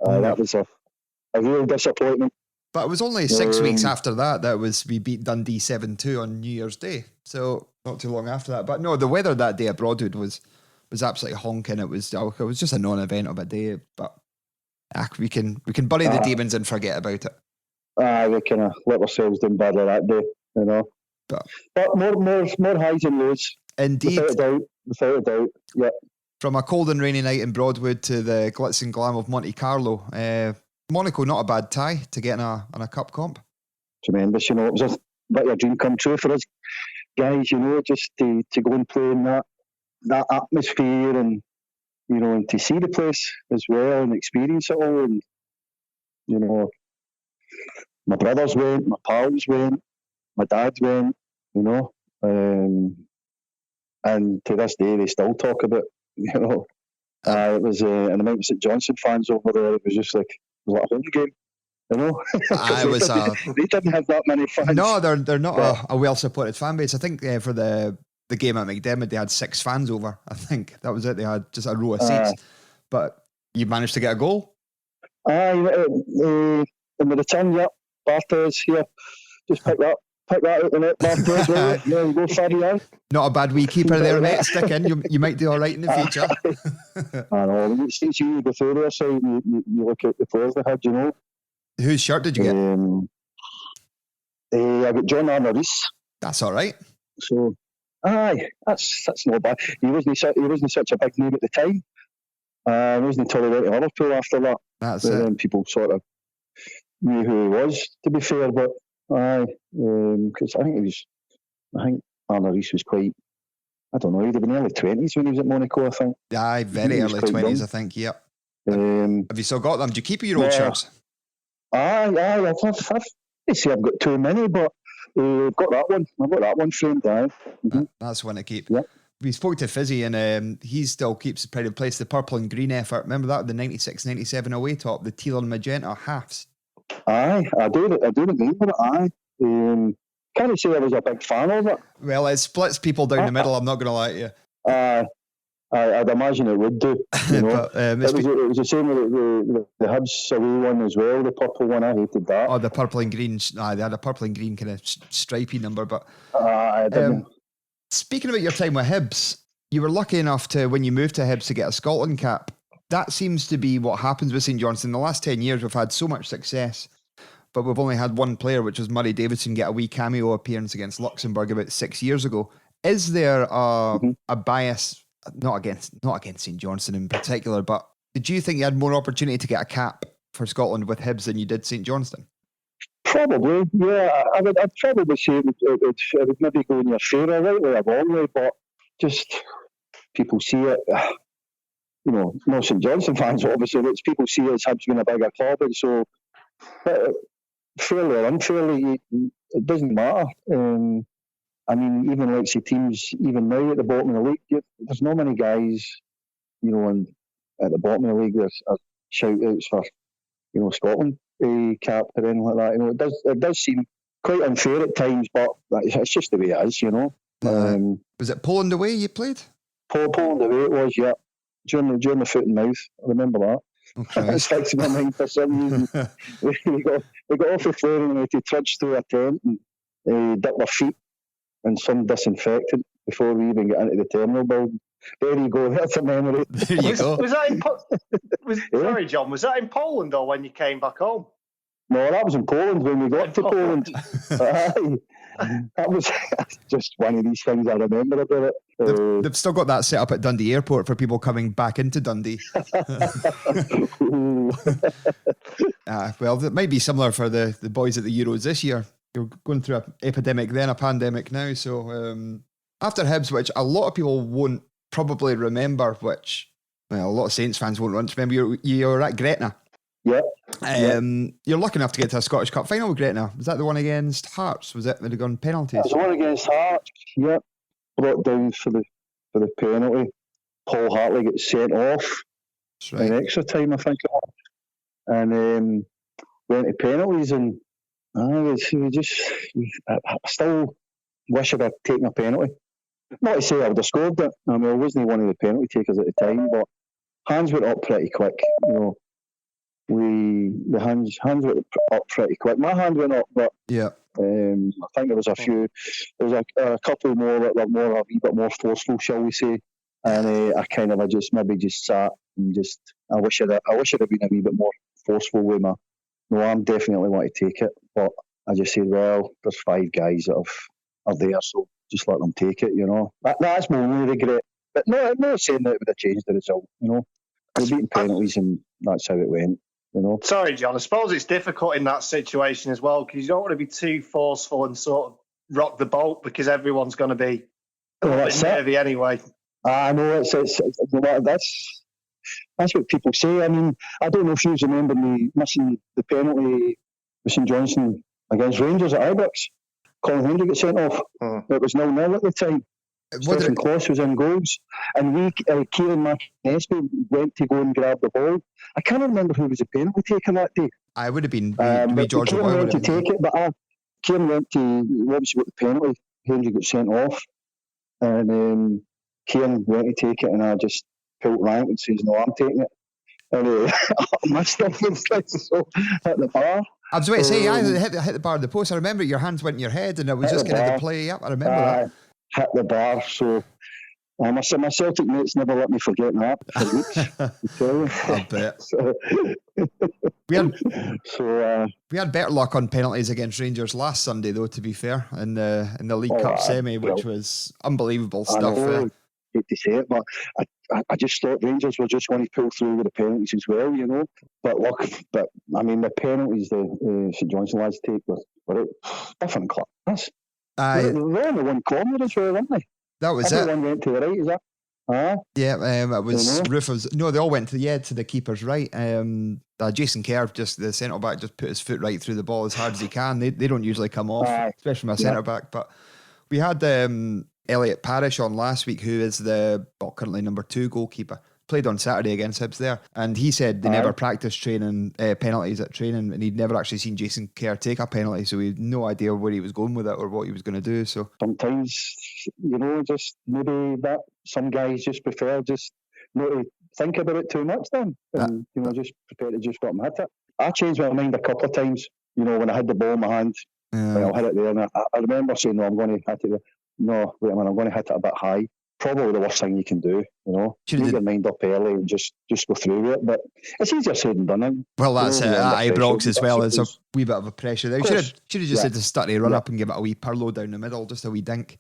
That was a real disappointment. But it was only 6 weeks after that we beat Dundee 7-2 on New Year's Day. So not too long after that. But no, the weather that day at Broadwood was absolutely honking. It was just a non-event of a day. But we can bury the demons and forget about it. We kind of let ourselves down badly that day, you know. But more highs and lows. Indeed. Without a doubt, yeah. From a cold and rainy night in Broadwood to the glitz and glam of Monte Carlo, Monaco, not a bad tie to get on a cup comp. Tremendous, you know. It was a bit of a dream come true for us guys, you know, just to go and play in that atmosphere and, you know, and to see the place as well and experience it all. And, you know, my brothers went, my pals went, my dad went, you know, and to this day they still talk about, you know. It was an amount of St Johnstone fans over there. It was just like a home game, you know. They didn't have that many fans. No, they're not a well supported fan base. I think for the game at McDermott they had 6 fans over. I think that was it. They had just a row of seats, but you managed to get a goal. In the return, yeah, Barthez here, just pick that out the net, Barthez. Yeah, go Fabian. Not a bad wee keeper there, mate. Stick in. You might do all right in the future. I know. When you go through there, so you look at the players they had, you know. Whose shirt did you get? I got John Armour-Rees. That's all right. So, that's not bad. He wasn't such a big name at the time. He wasn't until he went to Liverpool after that. That's it. Then people sort of knew who he was, to be fair. But because I think Armour-Rees was quite, I don't know, he'd have been early 20s when he was at Monaco, I think. Aye, very early 20s, young. I think, yep. Have you still got them? Do you keep your old shirts? I've got too many, but I've got that one. I've got that one framed down. Mm-hmm. That's one to keep. Yep. We spoke to Fizzy and he still keeps pride of place, the purple and green effort. Remember that? The 96-97 away top, the teal and magenta halves. Aye, I do remember it, aye. Can't say I was a big fan of it. Well, it splits people down the middle, I'm not going to lie to you. I'd imagine it would do. You know? But, it was the same with the Hibs away one as well, the purple one. I hated that. Oh, the purple and green. They had a purple and green kind of stripy number. But I didn't. Speaking about your time with Hibs, you were lucky enough to, when you moved to Hibs, to get a Scotland cap. That seems to be what happens with St Johnstone. In the last 10 years, we've had so much success, but we've only had one player, which was Murray Davidson, get a wee cameo appearance against Luxembourg about 6 years ago. Is there a bias, not against St Johnstone in particular, but did you think you had more opportunity to get a cap for Scotland with Hibs than you did St Johnstone? Probably, yeah. I'd probably say it would maybe go in your favour, rightly or wrongly, but just people see it. You know, no St Johnstone fans, obviously, but people see it as Hibs being a bigger club, and so fairly or unfairly, it doesn't matter. I mean, even like say teams, even now at the bottom of the league, there's not many guys, you know, at the bottom of the league there's shout outs for, you know, Scotland cap or anything like that. You know, it does seem quite unfair at times, but it's just the way it is, you know. Was it Poland away you played? Poland away it was, yeah. During the foot and mouth, I remember that. Okay. It sticks in my mind for some reason. we got off the floor and we had to trudge through a tent and dip our feet in some disinfectant before we even get into the terminal building. There you go, that's a memory. There you go. Was that sorry, John, was that in Poland or when you came back home? No, that was in Poland when we got to Poland. That was just one of these things I remember about it. They've still got that set up at Dundee Airport for people coming back into Dundee. Well, it might be similar for the boys at the Euros this year. You're going through an epidemic then, a pandemic now. So after Hibs, which a lot of people won't probably remember, which a lot of Saints fans won't want to remember, you're at Gretna. Yeah. You're lucky enough to get to a Scottish Cup final with Gretna. Was that the one against Hearts? Was it? They'd have gone penalties. It was the one against Hearts. Yeah. Brought down for the penalty. Paul Hartley gets sent off in extra time, I think it was. And went to penalties, and I still wish I'd have taken a penalty. Not to say I would have scored it. I mean, I wasn't one of the penalty takers at the time, but hands went up pretty quick. The hands went up pretty quick. My hand went up, but I think there was a few. There was a couple more that were a wee bit more forceful, shall we say? And I kind of just sat and I wish I'd have been a wee bit more forceful with my. No, I'm definitely want to take it, but I just said, well, there's 5 guys that are there, so just let them take it. That's my only regret. But no, I'm not saying that it would have changed the result. We're beating penalties, and that's how it went. Sorry, John. I suppose it's difficult in that situation as well, because you don't want to be too forceful and sort of rock the boat, because everyone's going to be a bit nervy anyway. I know that's what people say. I mean, I don't know if you remember me missing the penalty with St Johnstone against Rangers at Ibrox. Colin Hendry got sent off. It was 0-0 at the time. Stephen Kloss was in goals, and Kieran McInnesby went to go and grab the ball. I can't remember who was the penalty taker that day. I would have been George. Kieran went to take it, but Kieran went to obviously got the penalty. Hendry got sent off, and Kieran went to take it, and I just pulled rank and says, "No, I'm taking it." And my stuff was so at the bar. I was about to say, I hit the bar of the post. I remember your hands went in your head, and it was just kind of the play up. I remember that. Hit the bar, so my Celtic mates never let me forget that for weeks. I bet. We had better luck on penalties against Rangers last Sunday, though. To be fair, in the League Cup semi, which was unbelievable stuff. I hate to say it, but I just thought Rangers were just going to pull through with the penalties as well, But look, I mean, the penalties the St Johnstone lads take were different class. They're only one corner as well, weren't they? That was Everyone went to the right, is that? Yeah, it was Rufus. No, they all went to the keeper's right. Jason Kerr, just the centre back, just put his foot right through the ball as hard as he can. They don't usually come off, especially from a centre back. But we had Elliot Parish on last week, who is currently number 2 goalkeeper. Played on Saturday against Hibs there, and he said they never practiced training penalties at training, and he'd never actually seen Jason Kerr take a penalty, so he had no idea where he was going with it or what he was going to do. So sometimes, just maybe that some guys just prefer just not to think about it too much then, and just prepare to just go up and hit it. I changed my mind a couple of times, when I had the ball in my hand, I'll hit it there, and I remember saying, no, I'm going to hit it. No, wait a minute, I'm going to hit it a bit high. Probably the worst thing you can do, Make your mind up early and just go through with it. But it's easier said than done. Well, that's it. At Ibrox as well. There's a wee bit of a pressure there. You should have just had to start to run up and give it a wee Pirlo down the middle, just a wee dink.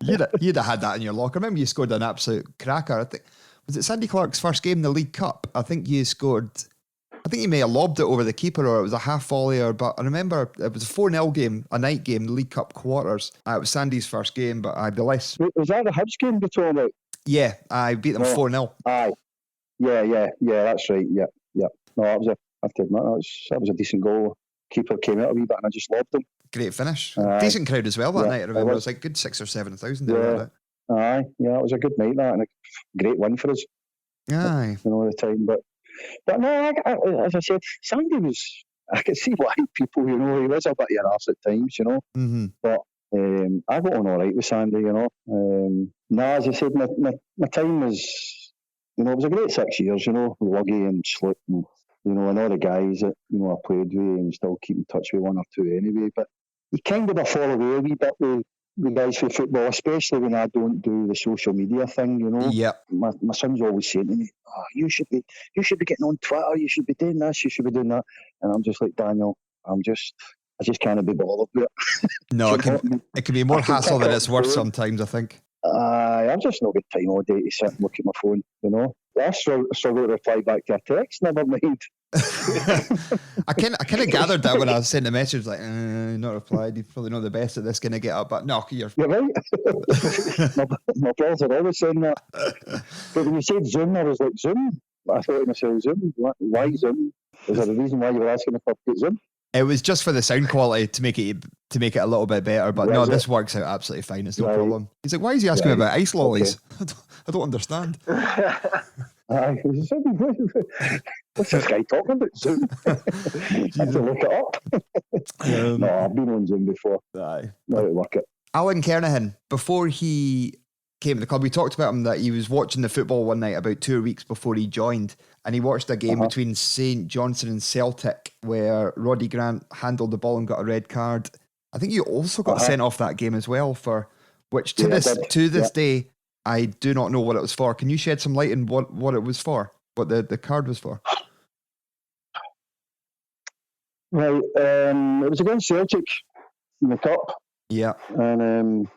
You'd have had that in your locker. I remember you scored an absolute cracker. I think, was it Sandy Clark's first game in the League Cup? I think you scored. I think he may have lobbed it over the keeper, or it was a half volley, but I remember it was a 4-0 game, a night game, the League Cup quarters. It was Sandy's first game, but the less. Was that the Hibs game you're talking about? Yeah, I beat them 4-0. Aye. Yeah, that's right. Yeah. No, I have to admit, that was a decent goal. Keeper came out a wee bit and I just lobbed him. Great finish. Decent crowd as well that night, I remember. It was like good 6,000 or 7,000. Aye, it was a good night, that, and a great win for us. Aye. At the time, but no, as I said, Sandy I could see why people, he was a bit of an arse at times, Mm-hmm. But I got on all right with Sandy, as I said, my time was, it was a great 6 years, Luggy and Sloot and, and all the guys that, I played with and still keep in touch with one or two anyway. But you kind of fall away a wee bit with guys for football, especially when I don't do the social media thing, Yep. My son's always saying to me, you should be getting on Twitter, you should be doing this, you should be doing that. And I'm just like, Daniel, I'm just I just can't be bothered with it. No, it can be more I can hassle pick than up it's worth the phone. sometimes, I think. I've just not got time all day to sit and look at my phone, you know. I struggle to reply back to a text, never mind. I kind of gathered that when I sent a message, like, not replied. You're probably not the best at this kind of get up, but no, you're right. my brothers are always saying that. But when you said Zoom, I was like, Zoom? I thought to myself, Zoom? Why Zoom? Is there a reason why you were asking if I could Zoom? It was just for the sound quality to make it a little bit better, but no, this works out absolutely fine. It's no problem. He's like, why is he asking me about ice lollies? Okay. I don't understand. What's this guy talking about? Zoom? I have to look it up. No, I've been on Zoom before. Aye. Now to work it. Alan Kernahan, before he came to the club, we talked about him that he was watching the football one night about 2 weeks before he joined, and he watched a game between St Johnstone and Celtic where Roddy Grant handled the ball and got a red card. I think you also got sent off that game as well, for which to this day I do not know what it was for. Can you shed some light on what it was for? What the card was for? Right, it was against Celtic in the cup. Yeah, and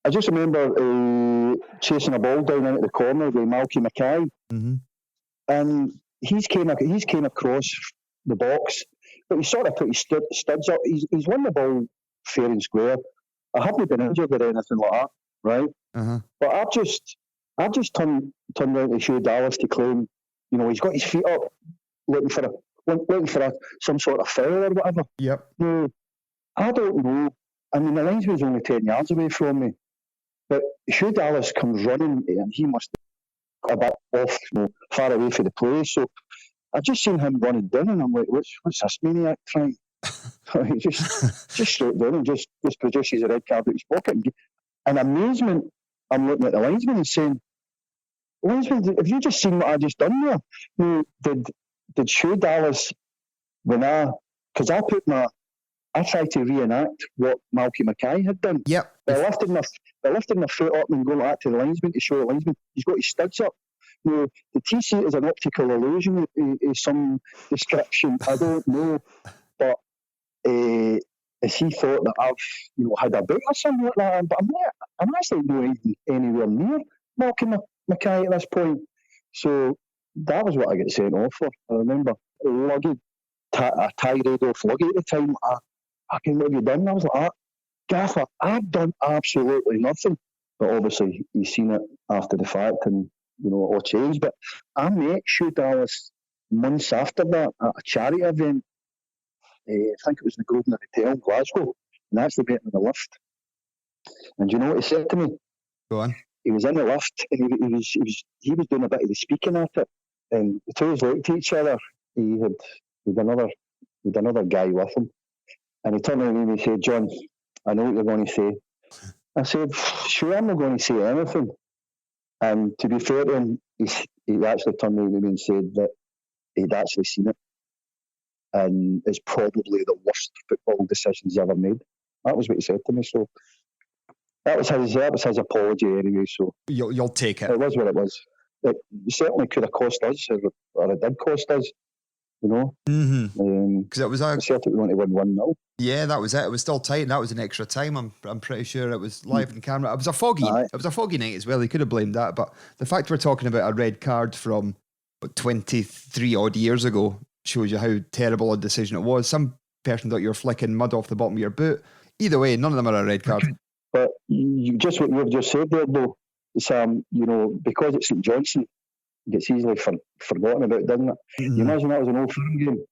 I just remember chasing a ball down into the corner with Malky Mackay, and he's came across the box, but he sort of put his studs up. He's won the ball fair and square. I haven't been injured or anything like that, right? But I've just turned around to Hugh Dallas to claim, you know, he's got his feet up, looking for some sort of foul or whatever. Yep. No, I don't know. I mean, the linesman's only 10 yards away from me. But Hugh Dallas comes running, and he must be a bit off, you know, far away from the play. So I just seen him running down, and I'm like, what's this maniac trying? He just straight down and just produces a red card out of his pocket. In amazement, I'm looking at the linesman and saying, linesman, have you just seen what I just done there? No, did Hugh Dallas, because I tried to reenact what Malky Mackay had done. Yep. They're lifting their foot up and going like that to the linesman to show the linesman he's got his studs up. No, the TC is an optical illusion of some description. I don't know, but as he thought that I've had a boot or something like that, but I'm actually not anywhere near Malky Mackay at this point. So that was what I got sent off for. I remember a tirade off Luggy at the time. I can what have you done? I was like, Gaffer, I've done absolutely nothing. But obviously he's seen it after the fact, and you know it all changed. But I met Hugh Dallas months after that at a charity event. I think it was the Grosvenor Hotel in Glasgow, and actually went in the lift. And do you know what he said to me? Go on. He was in the lift, and he was doing a bit of the speaking at it, and the two of us looked at each other. He had another guy with him. And he turned around and he said, John, I know what you're going to say. I said, sure, I'm not going to say anything. And to be fair to him, he actually turned around to me and said that he'd actually seen it. And it's probably the worst football decisions he's ever made. That was what he said to me. So that was his apology anyway. So you'll take it. It was what it was. It certainly could have cost us, or it did cost us. You know, because it was Celtic wanted to win 1-0. Yeah, that was it. It was still tight, and that was an extra time. I'm pretty sure it was live on camera. It was a foggy night as well. He could have blamed that, but the fact we're talking about a red card from 23 odd years ago shows you how terrible a decision it was. Some person thought you were flicking mud off the bottom of your boot. Either way, none of them are a red card. But what you've just said there, though, is because it's St Johnstone, it gets easily forgotten about, doesn't it? You imagine that was an Old Firm game.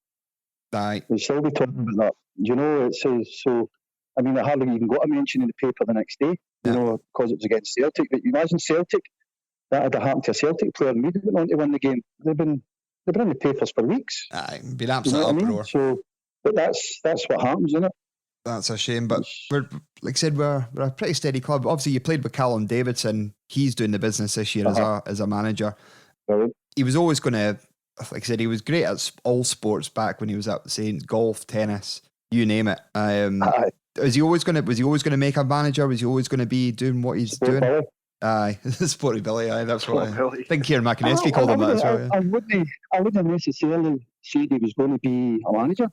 Aye. We'd still be talking about that. You know, it says so. I mean, I hardly even got a mention in the paper the next day, you know, because it was against Celtic. But you imagine Celtic, that had happened to a Celtic player, and we didn't want to win the game. They've been in the papers for weeks. Aye, been absolute uproar. I mean? So, but that's what happens, isn't it? That's a shame, but we're like I said, we're a pretty steady club. Obviously, you played with Callum Davidson. He's doing the business this year as a manager. Brilliant. He was always going to, like I said, he was great at all sports back when he was at St. Golf, tennis, you name it. Was he always going to make a manager? Was he always going to be doing what he's doing? Billy. Aye, Sporty Billy. Aye, that's what I think. Kieran McInnesky called him that as well. Yeah. I wouldn't necessarily say he was going to be a manager.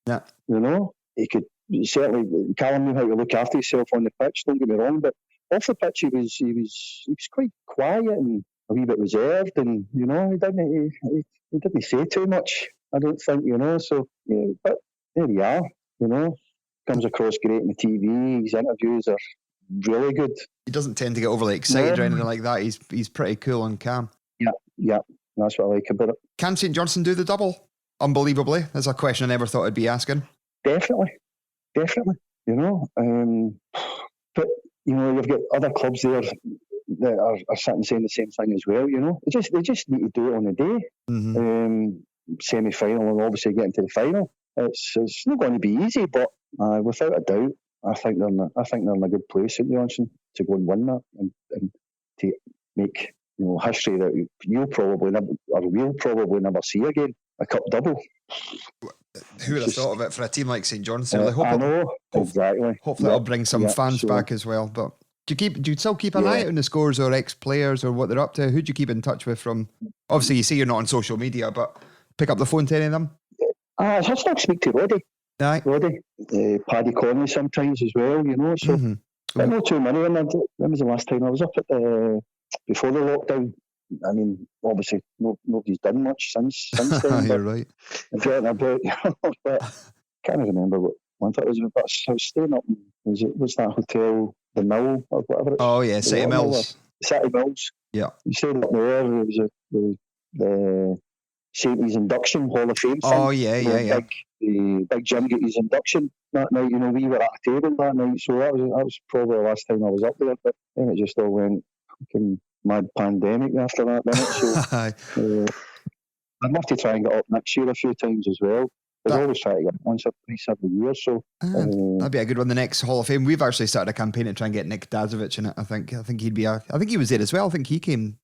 Yeah, you know, he could certainly. Callum knew how to look after himself on the pitch. Don't get me wrong, but off the pitch he was quite quiet and a wee bit reserved, and he didn't say too much. I don't think, So, but there we are. Comes across great on the TV. His interviews are really good. He doesn't tend to get overly excited or anything like that. He's pretty cool and calm. Yeah, that's what I like about it. Can St Johnstone do the double? Unbelievably. That's a question I never thought I'd be asking. Definitely. But you've got other clubs there that are sitting saying the same thing as well. They just need to do it on the day. Mm-hmm. Semi-final and obviously getting to the final. It's not going to be easy, but without a doubt, I think they're in a good place, St Johnstone, to go and win that and to make history that we'll probably never see again. A cup double. Who would have thought of it for a team like St Johnstone? I know, exactly. Hopefully it'll bring some fans back as well. But do you still keep an eye out on the scores or ex-players or what they're up to? Who do you keep in touch with from? Obviously, you say you're not on social media, but pick up the phone to any of them? I still speak to Roddy. Aye. Roddy. Paddy Conley sometimes as well, So, but not too many. When was the last time I was up at before the lockdown? I mean, obviously, nobody's done much since then. You're right. But I can't remember what month it was. But I was staying up in, what's that hotel, the Mill or whatever it's Oh, yeah, City Mills. City Mills. Yeah. We stayed up there. There was the Saint's induction Hall of Fame thing. Oh, yeah. Big Jim got his induction that night. We were at a table that night. So that was probably the last time I was up there. But then it just all went fucking mad pandemic after that, didn't it? So I'd love to try and get up next year a few times as well. I always try to get once or twice every year. So that'd be a good one. The next Hall of Fame. We've actually started a campaign to try and get Nick Dazovic in it. I think he'd be. I think he was there as well. I think he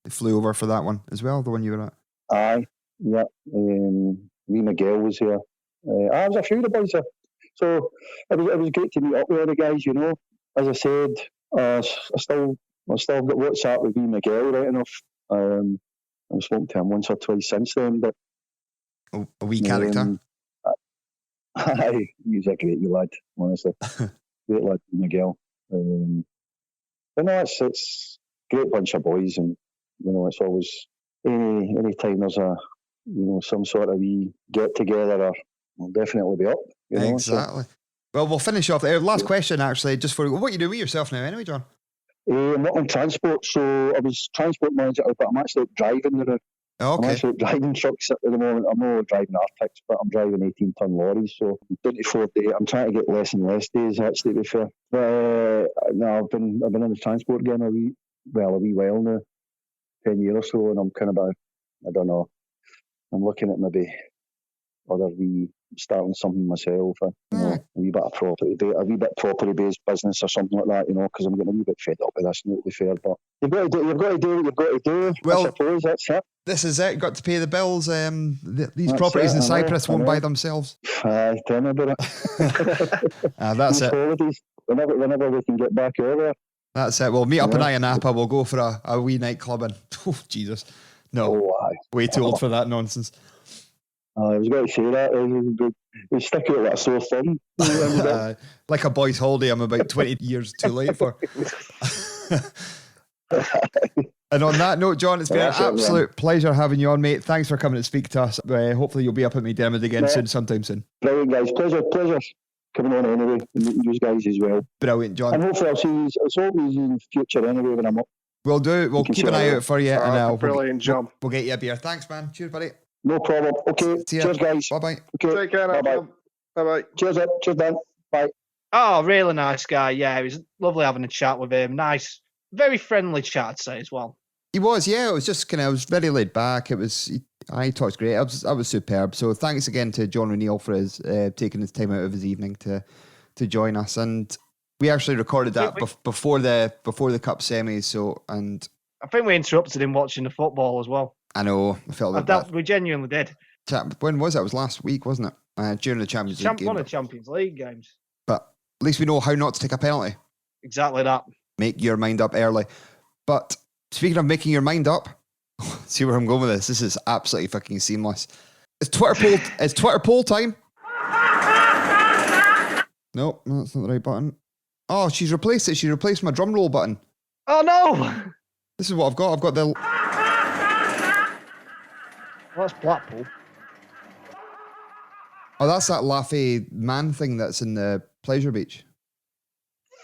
flew over for that one as well. The one you were at. Aye, yeah. Lee Miguel was here. I was a few of the boys there. So it was great to meet up with the guys. As I said, I still got WhatsApp with Lee Miguel right enough. I've spoken to him once or twice since then. But a wee character. Aye, he's a great lad, honestly. Great lad, Miguel. But no, it's a great bunch of boys, and it's always any time there's a some sort of wee get together, I'll definitely be up. Exactly. Well, we'll finish off there. Last question, actually, just for what you do with yourself now, anyway, John. I'm not on transport, so I was transport manager, but I'm actually driving the. Oh, okay. I'm actually driving trucks at the moment. I'm not driving Arctics, but I'm driving 18-ton lorries. So I'm 24 days. I'm trying to get less and less days, actually, to be fair. But no, I've been in the transport game a wee while now, 10 years or so, and I'm kind of I don't know. I'm looking at maybe starting something myself, a wee bit of property-based business or something like that, because I'm getting a wee bit fed up with this, not to be fair. But you've got to do what you've got to do. Well, I suppose that's it. This is it. Got to pay the bills. These properties in Cyprus won't buy themselves. Tell me about it. That's These it. Holidays, whenever we can get back over. That's it. We'll meet up in Napa. We'll go for a wee night club. And oh Jesus, no, way too old for that nonsense. I was going to say that. We stick out like a sore thumb. Like a boy's holiday, I'm about 20 years too late for. And on that note, John, it's been an absolute pleasure having you on, mate. Thanks for coming to speak to us. Hopefully you'll be up at McDermott again sometime soon. Brilliant, guys. Pleasure coming on anyway. And meeting you guys as well. Brilliant, John. And hopefully I'll see you in the future anyway when I'm up. We'll do. We'll keep an eye out for you. And brilliant job. We'll get you a beer. Thanks, man. Cheers, buddy. No problem. Okay. Cheers, guys. Bye-bye. Okay. Take care. Bye-bye. Bye-bye. Cheers, Dan. Bye. Oh, really nice guy. Yeah, it was lovely having a chat with him. Nice, very friendly chat, I'd say, as well. He was, yeah. It was just I was very laid back. I talked great. I was superb. So thanks again to John O'Neill for his taking his time out of his evening to join us. And we actually recorded that before the cup semis. So, and I think we interrupted him watching the football as well. I know. I felt like that. We genuinely did. When was it? It was last week, wasn't it? During the Champions League game. One of the Champions League games. But at least we know how not to take a penalty. Exactly that. Make your mind up early. But speaking of making your mind up, see where I'm going with this. This is absolutely fucking seamless. It's Twitter poll time. Nope, no, that's not the right button. Oh, she's replaced it. She replaced my drum roll button. Oh no! This is what I've got. I've got the... Well, that's Blackpool. Oh, that's that Laffy man thing that's in the Pleasure Beach.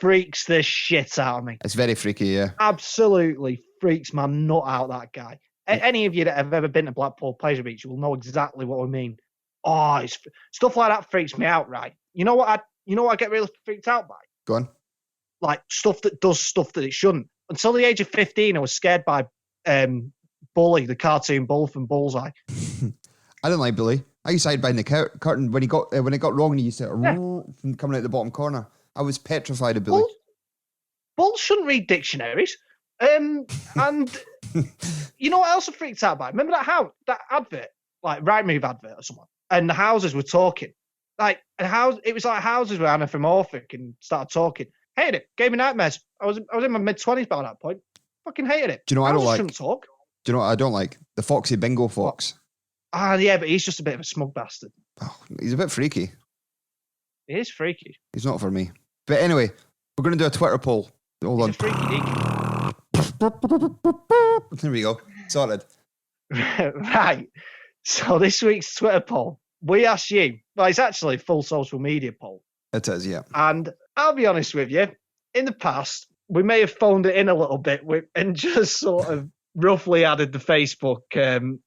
Freaks the shit out of me. It's very freaky, yeah. Absolutely freaks my nut out, that guy. Any of you that have ever been to Blackpool Pleasure Beach will know exactly what I mean. Oh, stuff like that freaks me out, right? You know what I get really freaked out by? Go on. Like stuff that does stuff that it shouldn't. Until the age of 15, I was scared by Bully, the cartoon bull from Bullseye. I didn't like Billy. I used to hide behind the curtain when it got wrong and he used to from coming out the bottom corner. I was petrified of Billy. Bulls shouldn't read dictionaries. And you know what else I freaked out by? Remember that advert, like Rightmove advert or something, and the houses were talking. It was like houses were anthropomorphic and started talking. Hated it. Gave me nightmares. I was in my mid-20s by that point. Fucking hated it. Do you know what I don't like? Shouldn't talk. Do you know what I don't like? The Foxy Bingo Fox. Yeah, but he's just a bit of a smug bastard. Oh, he's a bit freaky. He is freaky. He's not for me. But anyway, we're going to do a Twitter poll. Hold on. He's a freaky There we go. Sorted. Right. So this week's Twitter poll, we asked you. Well, it's actually a full social media poll. It is, yeah. And I'll be honest with you, in the past, we may have phoned it in a little bit and just sort of roughly added the Facebook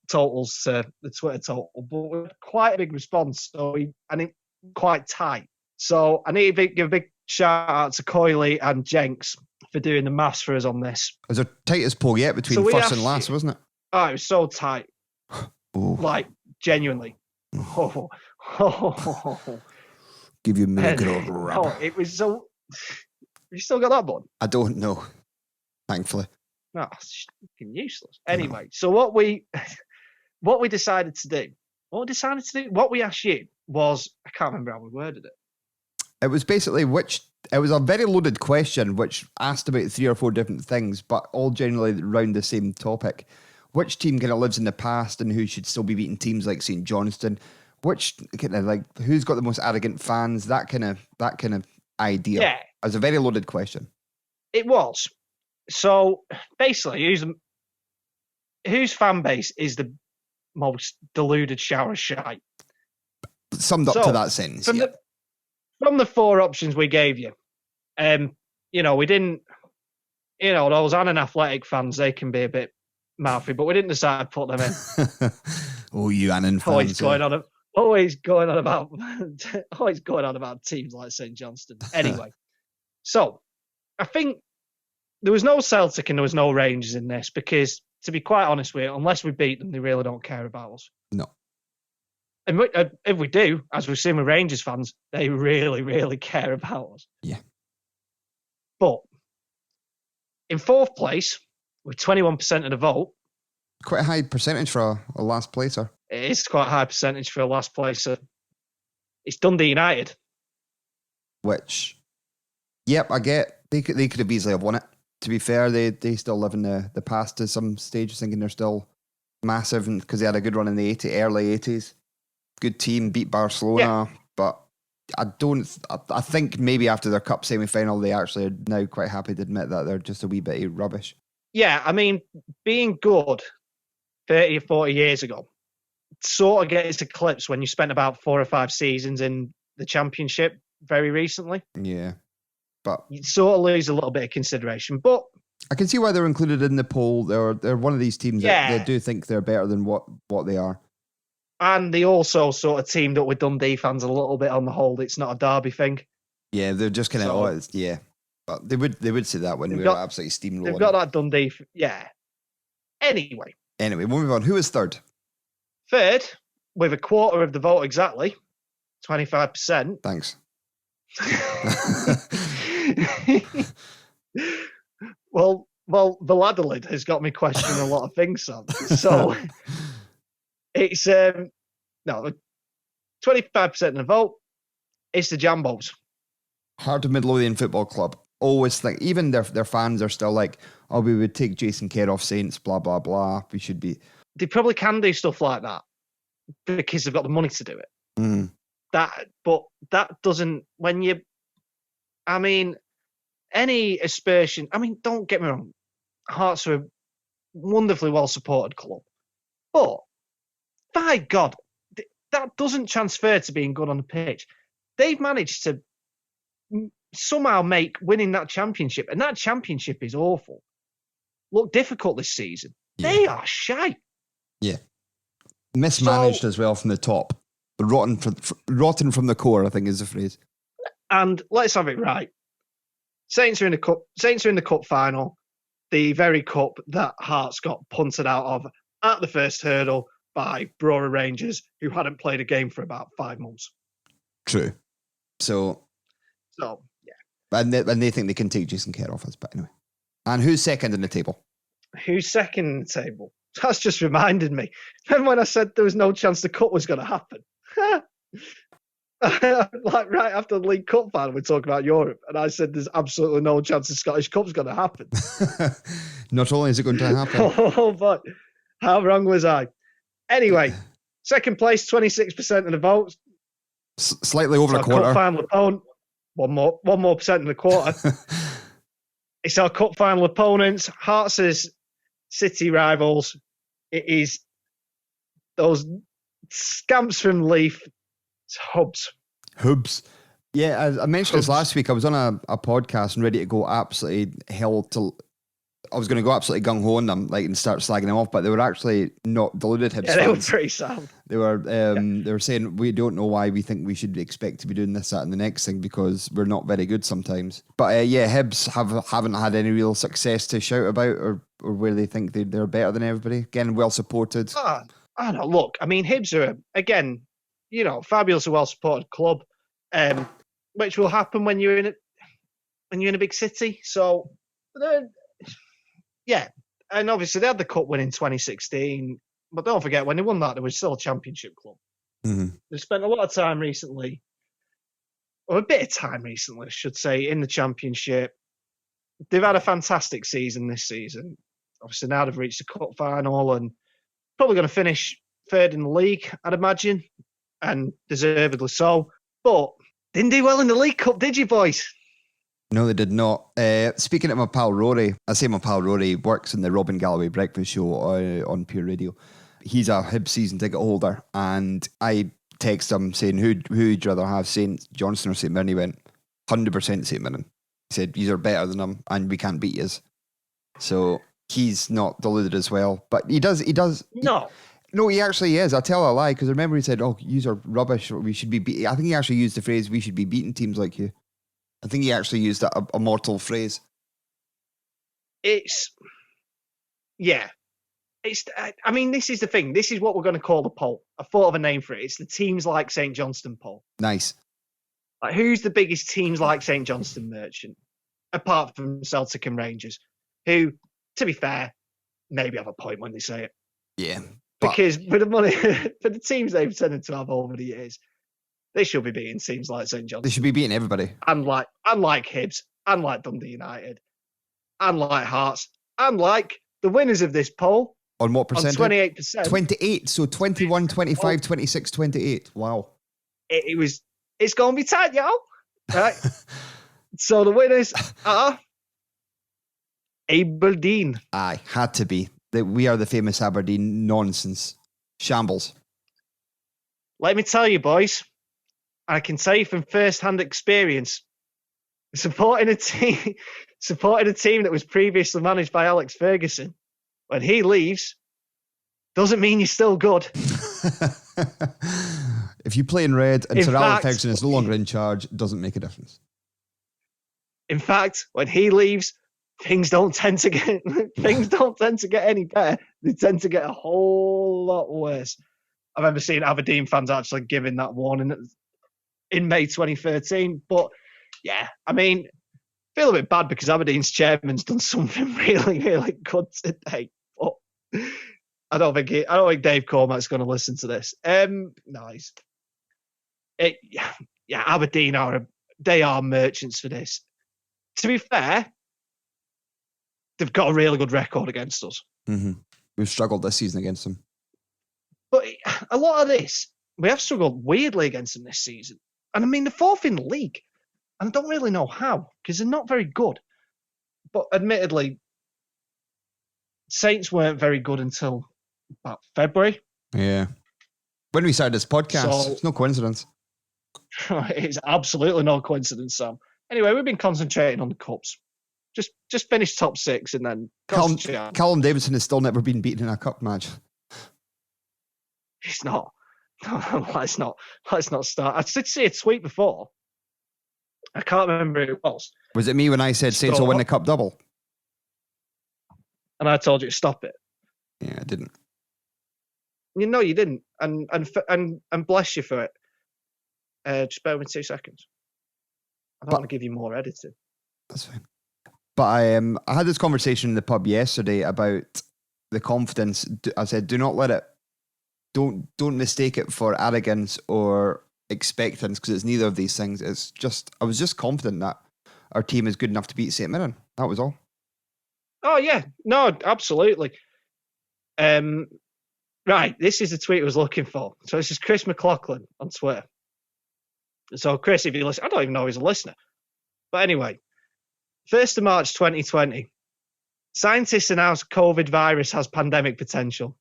totals to the Twitter total, but we had quite a big response, and it quite tight. So I need to give a big shout out to Coyley and Jenks for doing the maths for us on this. It was the tightest poll yet between first and last, wasn't it? Oh, it was so tight. Oh. Like, genuinely. Oh. Give you a minute old rap. Oh, it was so... You still got that one? I don't know, thankfully. No, it's fucking useless. Anyway, so what we decided to do, what we asked you was, I can't remember how we worded it. It was basically it was a very loaded question which asked about 3 or 4 different things, but all generally around the same topic. Which team kind of lives in the past and who should still be beating teams like St Johnstone? Which kind of like who's got the most arrogant fans? That kind of idea. Yeah. It was a very loaded question. It was. So basically, whose fan base is the most deluded shower shite? Summed up to that sentence. From the 4 options we gave you, we didn't, those Annan Athletic fans, they can be a bit mouthy, but we didn't decide to put them in. Oh, you Annan fans. Always going on about teams like St Johnstone. Anyway, so I think there was no Celtic and there was no Rangers in this because, to be quite honest with you, unless we beat them, they really don't care about us. No. And if we do, as we've seen with Rangers fans, they really, really care about us. Yeah. But in 4th place, with 21% of the vote. Quite a high percentage for a last placer. It is quite a high percentage for a last placer. It's Dundee United. Which, yep, I get. They could have easily have won it. To be fair, they still live in the past to some stage, thinking they're still massive because they had a good run in the early 80s. Good team, beat Barcelona, but I think maybe after their cup semi-final, they actually are now quite happy to admit that they're just a wee bit rubbish. Yeah, I mean, being good 30 or 40 years ago sort of gets eclipsed when you spent about 4 or 5 seasons in the Championship very recently. Yeah, but you sort of lose a little bit of consideration. But I can see why they're included in the poll. They're one of these teams that they do think they're better than what they are. And they also sort of teamed up with Dundee fans a little bit on the whole. It's not a derby thing. Yeah, they're just kind of, yeah. But they would say that when we were absolutely steamrolling. They've got that Dundee, yeah. Anyway, we'll move on. Who is third? Third, with a quarter of the vote exactly, 25%. Thanks. Well, the Ladderlid has got me questioning a lot of things, Sam. So it's 25% of the vote. It's the Jambos. Heart of Midlothian Football Club. Always think, even their fans are still like, oh, we would take Jason Kerr off Saints, blah blah blah. We should be. They probably can do stuff like that because they've got the money to do it. Mm. But that doesn't. When you I mean, any aspersion. I mean, don't get me wrong. Hearts are a wonderfully well-supported club. But, by God, that doesn't transfer to being good on the pitch. They've managed to somehow make winning that championship, and that championship is awful, look difficult this season. Yeah. They are shite. Yeah. Mismanaged as well from the top. Rotten from the core, I think is the phrase. And let's have it right. Saints are in the cup. Saints are in the cup final, the very cup that Hearts got punted out of at the first hurdle by Brora Rangers, who hadn't played a game for about 5 months. True. So yeah. And they think they can take Jason Kerr off us, but anyway. And who's second in the table? Who's second in the table? That's just reminded me. Remember when I said there was no chance the cup was going to happen? Like right after the League Cup final, we're talking about Europe, and I said there's absolutely no chance the Scottish Cup's going to happen. Not only is it going to happen. Oh, but how wrong was I? Anyway, second place, 26% of the votes. Slightly over a quarter. Cup final opponent, one more percent in the quarter. It's our cup final opponents, Hearts' City rivals. It is those scamps from Leith. It's Hibs. Yeah, I mentioned this last week. I was on a podcast and ready to go absolutely hell to. I was going to go absolutely gung ho on them, like, and start slagging them off, but they were actually not deluded Hibs. Yeah, they were pretty sound. They were saying we don't know why we think we should expect to be doing this, that, and the next thing because we're not very good sometimes. But Hibs haven't had any real success to shout about or where they think they're better than everybody. Again, well supported. I don't know. Look, I mean, Hibs are again, fabulous, well supported club, which will happen when you're in a big city. So. Yeah, and obviously they had the cup win in 2016, but don't forget, when they won that, they were still a championship club. Mm-hmm. They've spent a lot of time recently, or a bit of time recently, I should say, in the championship. They've had a fantastic season this season. Obviously now they've reached the cup final and probably going to finish third in the league, I'd imagine, and deservedly so. But didn't do well in the League Cup, did you, boys? No, they did not. Speaking of my pal Rory, I say my pal Rory works in the Robin Galloway breakfast show on Pure Radio. He's a Hibs season ticket holder, and I text him saying, who'd you rather have, St Johnstone or St Mirren? He went, 100% St Mirren. He said, you are better than them, and we can't beat yous. So he's not deluded as well, but he does. No, he actually is. I tell a lie, because I remember he said, yous are rubbish, or we should be beating. I think he actually used the phrase, we should be beating teams like you. I think he actually used that a mortal phrase. This is the thing. This is what we're going to call the poll. I thought of a name for it. It's the teams like St Johnstone poll. Nice. Like, who's the biggest teams like St Johnstone merchant, apart from Celtic and Rangers, who, to be fair, maybe have a point when they say it. Yeah. Because for the money, for the teams they've tended to have over the years, they should be beating teams like St Johnstone. They should be beating everybody. Unlike Hibs, unlike Dundee United, unlike Hearts, unlike the winners of this poll. On what percentage? 28%. 28. So 21, 25, 26, 28. Wow. It's going to be tight, y'all. Right? So the winners are Aberdeen. Aye, had to be. We are the famous Aberdeen nonsense. Shambles. Let me tell you, boys, I can tell you from first-hand experience, supporting a team that was previously managed by Alex Ferguson, when he leaves, doesn't mean you're still good. If you play in red and Sir Alex Ferguson is no longer in charge, it doesn't make a difference. In fact, when he leaves, things don't tend to get any better. They tend to get a whole lot worse. I remember seeing Aberdeen fans actually giving that warning in May 2013. But yeah, I mean, I feel a bit bad because Aberdeen's chairman's done something really, really good today. But I don't think Dave Cormack's going to listen to this. Nice. Aberdeen are merchants for this. To be fair, they've got a really good record against us. Mm-hmm. We've struggled this season against them. But a lot of this, we have struggled weirdly against them this season. And I mean, the fourth in the league. And I don't really know how, because they're not very good. But admittedly, Saints weren't very good until about February. Yeah. When we started this podcast, So- it's no coincidence. It's absolutely no coincidence, Sam. Anyway, we've been concentrating on the cups. Just finish top 6 and then concentrate on- Callum Davidson has still never been beaten in a cup match. He's not. No, let's not start. I did see a tweet before. I can't remember who it was. Was it me when I said Saints will win the cup double? And I told you to stop it. Yeah, I didn't. You know you didn't. And bless you for it. Just bear with me 2 seconds. I don't want to give you more editing. That's fine. But I had this conversation in the pub yesterday about the confidence. I said, do not let it. Don't mistake it for arrogance or expectance, because it's neither of these things. It's just, I was just confident that our team is good enough to beat St Mirren. That was all. Oh yeah, no, absolutely. Right, this is the tweet I was looking for. So this is Chris McLaughlin on Twitter. So Chris, if you listen, I don't even know he's a listener. But anyway, 1st of March 2020, scientists announce COVID virus has pandemic potential.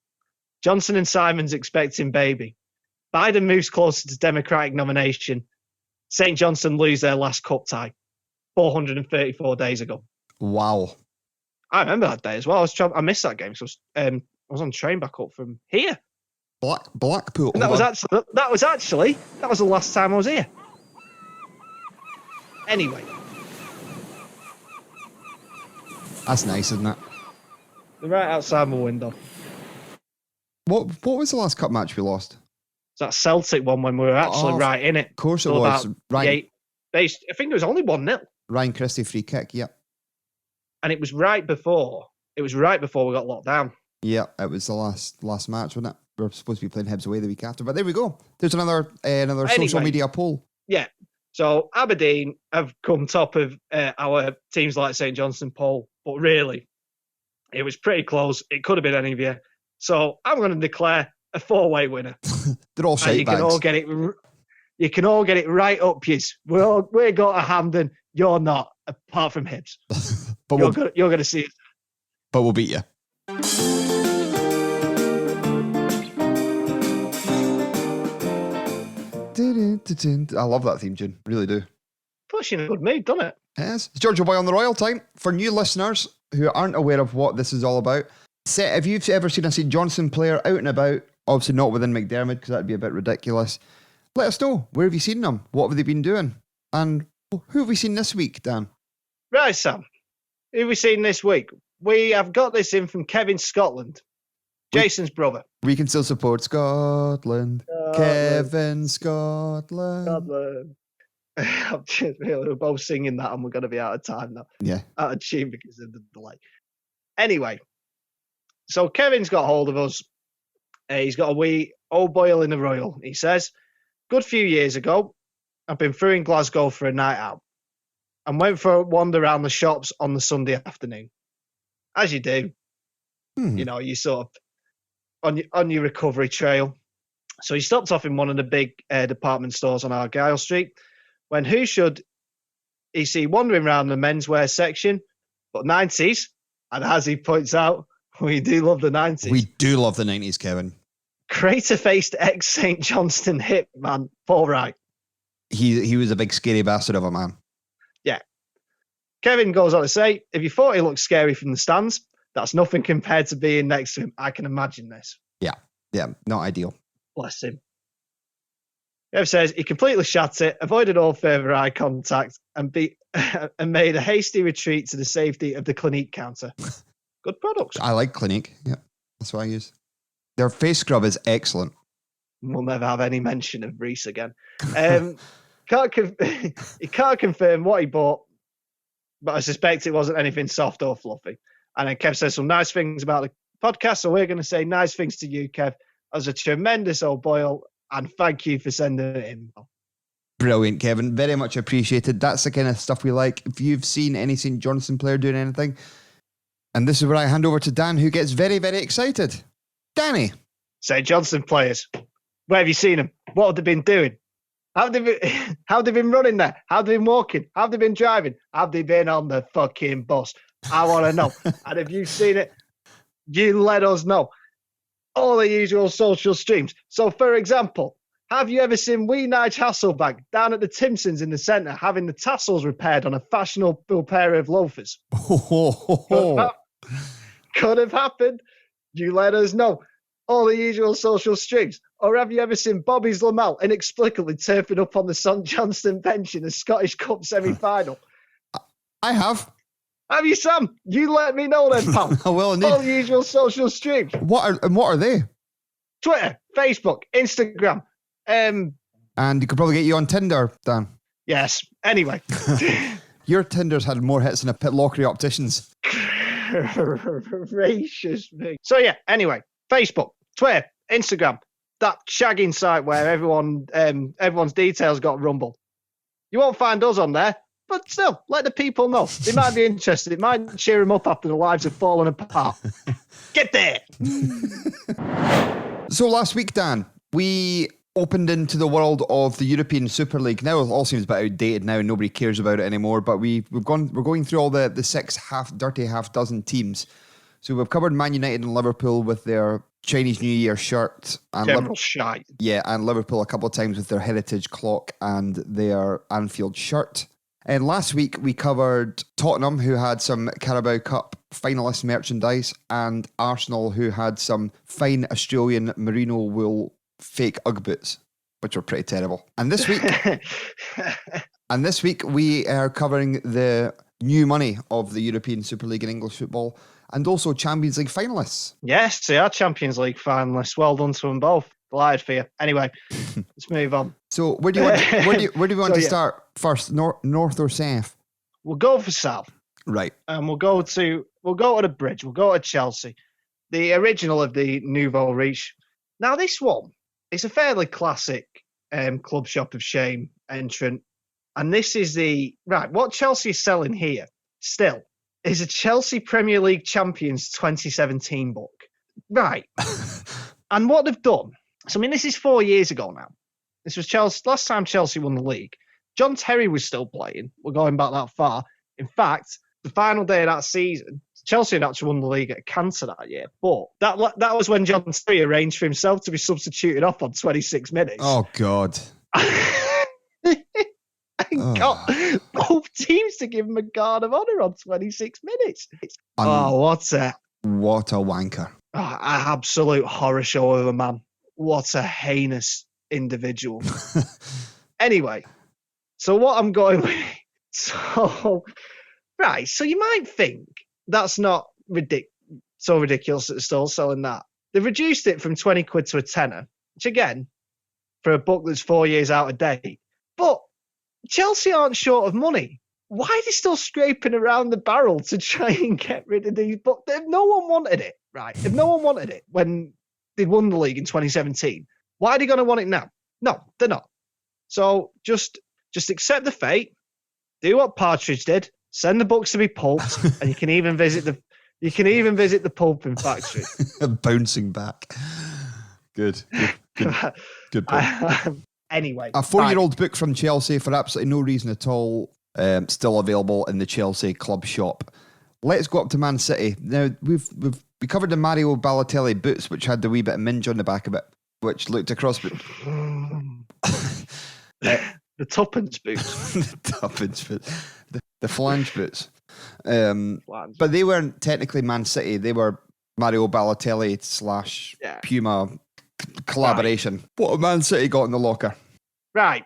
Johnson and Simons expecting baby. Biden moves closer to Democratic nomination. St. Johnstone lose their last cup tie 434 days ago. Wow. I remember that day as well. I missed that game. So I was on the train back up from here. Blackpool. And that was the last time I was here. Anyway. That's nice, isn't it? They're right outside my window. What was the last cup match we lost? It's that Celtic one when we were actually right in it. Of course it Till was. about Ryan, I think it was only 1-0. Ryan Christie free kick, yeah. And it was right before we got locked down. Yeah, it was the last match, wasn't it? We were supposed to be playing Hibs away the week after, but there we go. There's another social media poll. Yeah. So Aberdeen have come top of our teams like St. Johnstone poll, but really, it was pretty close. It could have been any of you. So I'm going to declare a 4-way winner. They're all shite you can all get it. You can all get it right up, yous. We're going to Hampden. You're not, apart from Hibs. But you're going to see it. But we'll beat you. I love that theme tune. Really do. Puts you in a good mood, doesn't it? Yes. It's Giorgio Boy on the Royal time. For new listeners who aren't aware of what this is all about, if you've ever seen a St. Johnstone player out and about, obviously not within McDermott because that'd be a bit ridiculous, let us know. Where have you seen them? What have they been doing? And who have we seen this week, Dan? Right, Sam. Who have we seen this week? We have got this in from Kevin Scotland, Jason's brother. We can still support Scotland. Kevin Scotland. I'm just really, we're both singing that and we're going to be out of time now. Yeah. Out of tune because of the delay. Anyway, so Kevin's got hold of us. He's got a wee old boil in the Royal. He says, good few years ago, I've been through in Glasgow for a night out and went for a wander around the shops on the Sunday afternoon. As you do. You know, you sort of on your recovery trail. So he stopped off in one of the big department stores on Argyle Street when who should he see wandering around the menswear section but 90s. And as he points out, we do love the 90s. We do love the 90s, Kevin. Crater-faced ex-St. Johnstone hip man, Paul Wright. He was a big scary bastard of a man. Yeah. Kevin goes on to say, if you thought he looked scary from the stands, that's nothing compared to being next to him. I can imagine this. Yeah, not ideal. Bless him. Kev says he completely shut it, avoided all further eye contact, and made a hasty retreat to the safety of the Clinique counter. Good products. I like Clinique. Yeah, that's what I use. Their face scrub is excellent. We'll never have any mention of Reese again. He can't confirm what he bought, but I suspect it wasn't anything soft or fluffy. And then Kev says some nice things about the podcast, so we're going to say nice things to you, Kev, as a tremendous old boil, and thank you for sending it in. Brilliant, Kevin. Very much appreciated. That's the kind of stuff we like. If you've seen any St. Johnstone player doing anything, and this is where I hand over to Dan, who gets very, very excited. Danny. St. Johnstone players, where have you seen them? What have they been doing? Have they been running there? Have they been walking? Have they been driving? Have they been on the fucking bus? I want to know. And if you've seen it, you let us know. All the usual social streams. So, for example, have you ever seen wee Nige Hasselbank down at the Timpsons in the centre having the tassels repaired on a fashionable pair of loafers? Could have happened. You let us know. All the usual social streams. Or have you ever seen Bobby's Lamel inexplicably turfing up on the St Johnstone bench in the Scottish Cup semi-final? I have. Have you, Sam? You let me know then, pal. Well, indeed. All the usual social streams. What are they? Twitter, Facebook, Instagram. And you could probably get you on Tinder, Dan. Yes. Anyway. Your Tinder's had more hits than a Pitlochry Opticians. Gracious me. So yeah, anyway, Facebook, Twitter, Instagram, that shagging site where everyone's details got rumbled. You won't find us on there, but still, let the people know. They might be interested. It might cheer them up after their lives have fallen apart. Get there. So last week, Dan, we opened into the world of the European Super League. Now it all seems a bit outdated now and nobody cares about it anymore, but we're going through all the six half dozen teams. So we've covered Man United and Liverpool with their Chinese New Year shirt. And General shite. Yeah, and Liverpool a couple of times with their heritage clock and their Anfield shirt. And last week we covered Tottenham, who had some Carabao Cup finalist merchandise, and Arsenal, who had some fine Australian merino wool fake Ugg boots, which were pretty terrible. And this week, we are covering the new money of the European Super League in English football, and also Champions League finalists. Yes, they are Champions League finalists. Well done to them both. Delighted for you. Anyway, let's move on. So where do you want to start first, north or south? We'll go for south. Right. And we'll go to the bridge. We'll go to Chelsea, the original of the Nouveau Riche. Now this one, it's a fairly classic Club Shop of Shame entrant. And this is what Chelsea is selling here still is a Chelsea Premier League Champions 2017 book. Right. And what they've done, so I mean, this is 4 years ago now. This was Chelsea, last time Chelsea won the league. John Terry was still playing. We're going back that far. In fact, the final day of that season, Chelsea had actually won the league at cancer that year. But that was when John Terry arranged for himself to be substituted off on 26 minutes. Oh, God. And got both teams to give him a guard of honour on 26 minutes. What a wanker. An absolute horror show of a man. What a heinous individual. Anyway, so what I'm going with... So you might think that's not so ridiculous that they're still selling that. They've reduced it from 20 quid to a tenner, which again, for a book that's 4 years out of date. But Chelsea aren't short of money. Why are they still scraping around the barrel to try and get rid of these books? If no one wanted it, right? If no one wanted it when they won the league in 2017, why are they going to want it now? No, they're not. So just accept the fate. Do what Partridge did. Send the books to be pulped, and you can even visit the pulping factory. Bouncing back. Good. Anyway, a 4-year-old book from Chelsea for absolutely no reason at all. Still available in the Chelsea club shop. Let's go up to Man City. Now we covered the Mario Balotelli boots, which had the wee bit of minge on the back of it, which looked across. The tuppence boots. The tuppence boots. The flange boots. But they weren't technically Man City. They were Mario Balotelli / Puma collaboration. Right. What have Man City got in the locker? Right.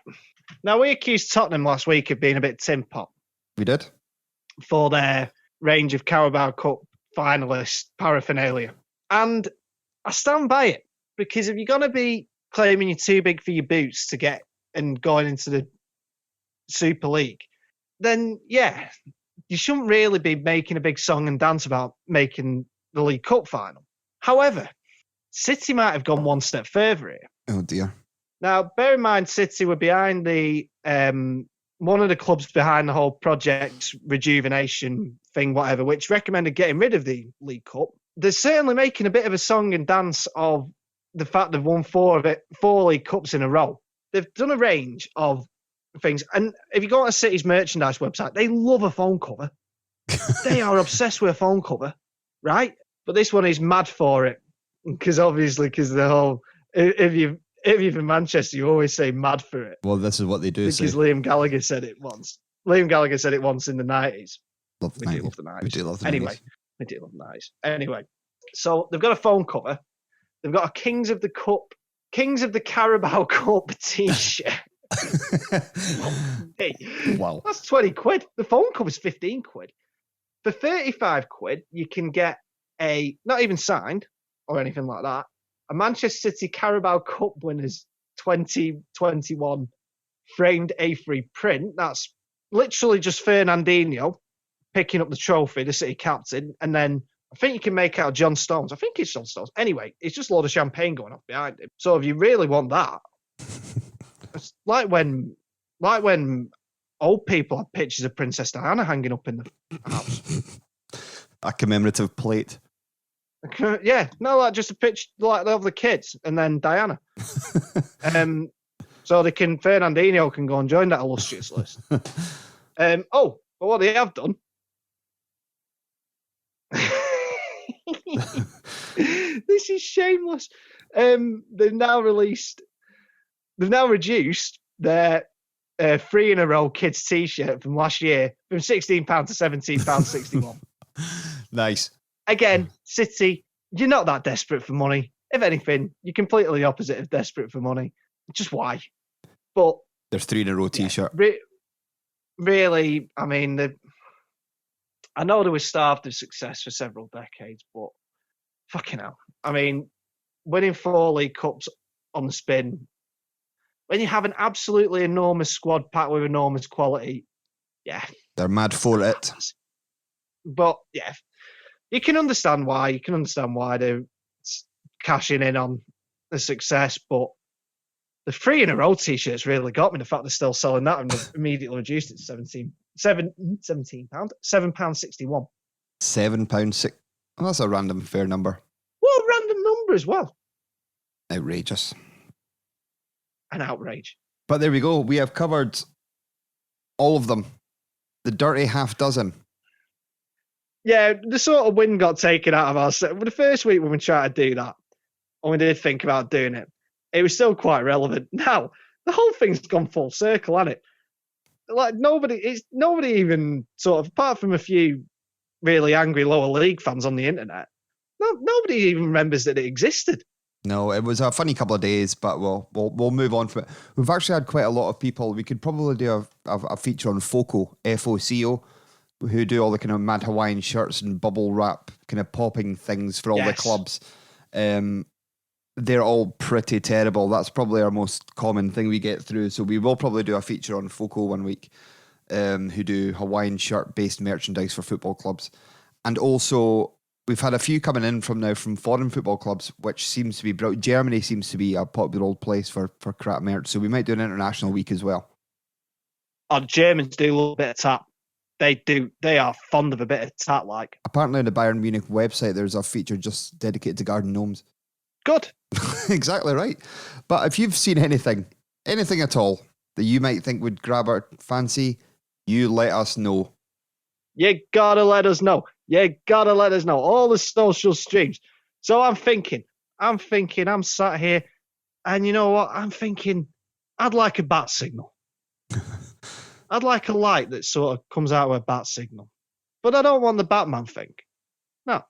Now, we accused Tottenham last week of being a bit tin pot. We did. For their range of Carabao Cup finalist paraphernalia. And I stand by it, because if you're going to be claiming you're too big for your boots to get and going into the Super League, then, yeah, you shouldn't really be making a big song and dance about making the League Cup final. However, City might have gone one step further here. Oh, dear. Now, bear in mind, City were behind the one of the clubs behind the whole project rejuvenation thing, whatever, which recommended getting rid of the League Cup. They're certainly making a bit of a song and dance of the fact they've won 4 League Cups in a row. they've done a range of things. And if you go on a City's merchandise website, they love a phone cover. They are obsessed with a phone cover, right? But this one is mad for it. Because the whole, if you're from Manchester, you always say mad for it. Well, this is what they do. Because Liam Gallagher said it once. Liam Gallagher said it once in the 90s. We do love the 90s. We do love the 90s. Anyway, we do love the 90s. Anyway, so they've got a phone cover. They've got a Kings of the Carabao Cup t-shirt. Hey, wow. That's 20 quid. The phone cover's 15 quid. For 35 quid, you can get a, not even signed or anything like that, a Manchester City Carabao Cup winners 2021 framed A3 print. That's literally just Fernandinho picking up the trophy, the City captain, and then I think you can make out John Stones. I think it's John Stones. Anyway, it's just a load of champagne going off behind him. So if you really want that, it's like when old people have pictures of Princess Diana hanging up in the house. A commemorative plate. Yeah, no, like just a picture like of the kids and then Diana. So Fernandinho can go and join that illustrious list. But what they have done. This is shameless. They've now reduced their 3 in a row kids t-shirt from last year from £16 to £17.61. Nice. Again, City, you're not that desperate for money. If anything, you're completely the opposite of desperate for money. Just why? But there's 3 in a row t-shirt. Really, I mean, I know they were starved of success for several decades, but fucking hell. I mean, winning 4 League Cups on the spin, when you have an absolutely enormous squad packed with enormous quality, yeah. They're mad for it. But, yeah, you can understand why. You can understand why they're cashing in on the success, but the 3 in a row t-shirts really got me. The fact they're still selling that and they've immediately reduced it to £17. £7.61. £7.6. Oh, that's a random fair number. What a random number as well. Outrageous. An outrage. But there we go. We have covered all of them. The dirty half dozen. Yeah, the sort of wind got taken out of us. The first week when we tried to do that, and we did think about doing it, it was still quite relevant. Now, the whole thing's gone full circle, hasn't it? Like nobody even sort of, apart from a few really angry lower league fans on the internet, nobody even remembers that it existed. No, it was a funny couple of days, but we'll move on from it. We've actually had quite a lot of people. We could probably do a feature on FOCO, FOCO, who do all the kind of mad Hawaiian shirts and bubble wrap kind of popping things for all the clubs. They're all pretty terrible. That's probably our most common thing we get through. So we will probably do a feature on FOCO one week, who do Hawaiian shirt-based merchandise for football clubs. And also, we've had a few coming in from foreign football clubs, which seems to be brilliant. Germany seems to be a popular old place for crap merch. So we might do an international week as well. Oh, Germans do love a bit of tat. They do. They are fond of a bit of tat, like. Apparently on the Bayern Munich website, there's a feature just dedicated to garden gnomes. Good. Exactly right. But if you've seen anything at all that you might think would grab our fancy, you let us know. You gotta let us know. All the social streams. So I'm sat here, and you know what? I'm thinking, I'd like a bat signal. I'd like a light that sort of comes out of a bat signal. But I don't want the Batman thing. No,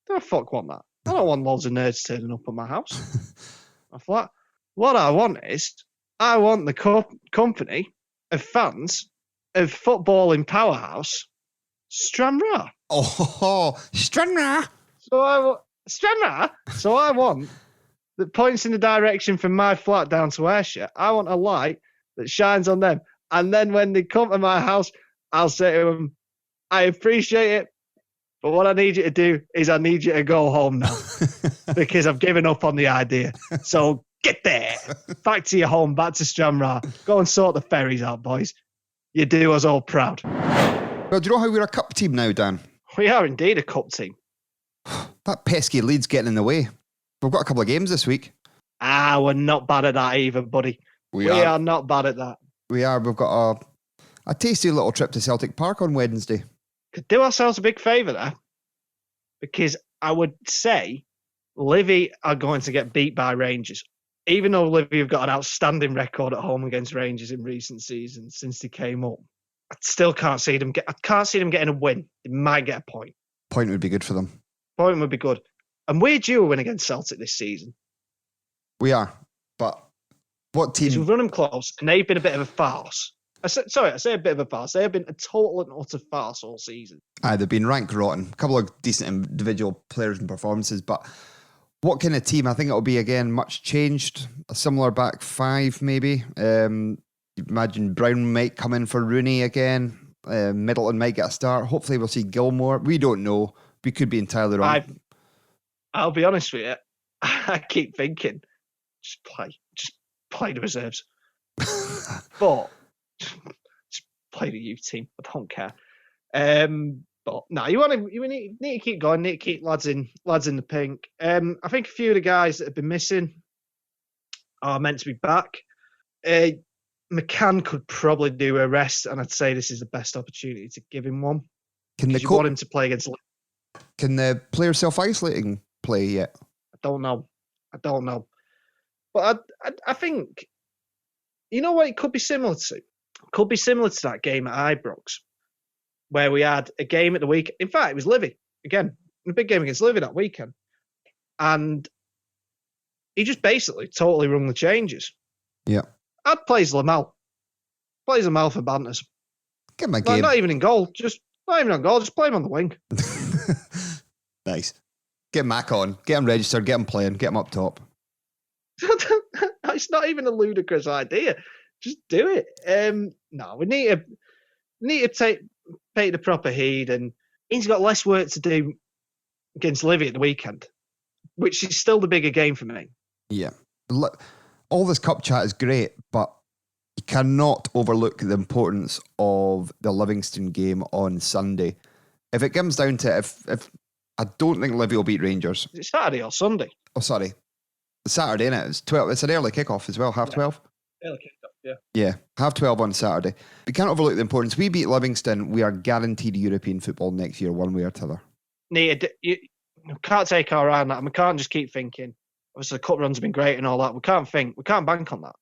don't fuck want that. I don't want loads of nerds turning up at my house. I thought, what I want the company of fans of footballing powerhouse, Stranraer. Oh, Stranraer. So I want that points in the direction from my flat down to Ayrshire. I want a light that shines on them. And then when they come to my house, I'll say to them, I appreciate it, but what I need you to do is I need you to go home now because I've given up on the idea. So get there. Back to your home, back to Stranraer. Go and sort the ferries out, boys. You do us all proud. Well, do you know how we're a cup team now, Dan? We are indeed a cup team. That pesky Leeds getting in the way. We've got a couple of games this week. We're not bad at that either, buddy. We are not bad at that. We are. We've got a tasty little trip to Celtic Park on Wednesday. Could do ourselves a big favour there, because I would say Livy are going to get beat by Rangers. Even though Livy have got an outstanding record at home against Rangers in recent seasons since they came up, I still can't see them getting a win. They might get a point. Point would be good for them. Point would be good. And we're due a win against Celtic this season. We are. But what team? We've run them close, and they've been a bit of a farce. I say a bit of a farce. They have been a total and utter farce all season. They've been rank rotten. A couple of decent individual players and performances, but what kind of team? I think it'll be, again, much changed. A similar back five, maybe. Imagine Brown might come in for Rooney again. Middleton might get a start. Hopefully we'll see Gilmore. We don't know. We could be entirely wrong. I'll be honest with you. I keep thinking, just play the reserves. But just play the youth team. I don't care. But no, you need to keep going. Need to keep lads in the pink. I think a few of the guys that have been missing are meant to be back. McCann could probably do a rest, and I'd say this is the best opportunity to give him one. You want him to play against? Can the player self-isolating play yet? I don't know. But I think, you know what it could be similar to? It could be similar to that game at Ibrox, where we had a game at the week. In fact, it was Livy again, a big game against Livy that weekend, and he just basically totally rung the changes. Yeah, I'd play Lamel for banters. Get my game. Not even in goal. Not even on goal. Just play him on the wing. Nice. Get Mac on. Get him registered. Get him playing. Get him up top. It's not even a ludicrous idea. Just do it. No, we need to take the proper heed, and he's got less work to do against Livy at the weekend, which is still the bigger game for me. Yeah. All this cup chat is great, but you cannot overlook the importance of the Livingston game on Sunday. If it comes down to if I don't think Livy will beat Rangers. Is it Saturday or Sunday? Oh, sorry. It's Saturday, innit? It's 12. It's an early kickoff as well, 12:30. Early kickoff, yeah. Yeah, 12:30 on Saturday. We can't overlook the importance. We beat Livingston, we are guaranteed European football next year, one way or t'other. You can't take our eye on that, and we can't just keep thinking, obviously the cup runs have been great and all that. We can't bank on that.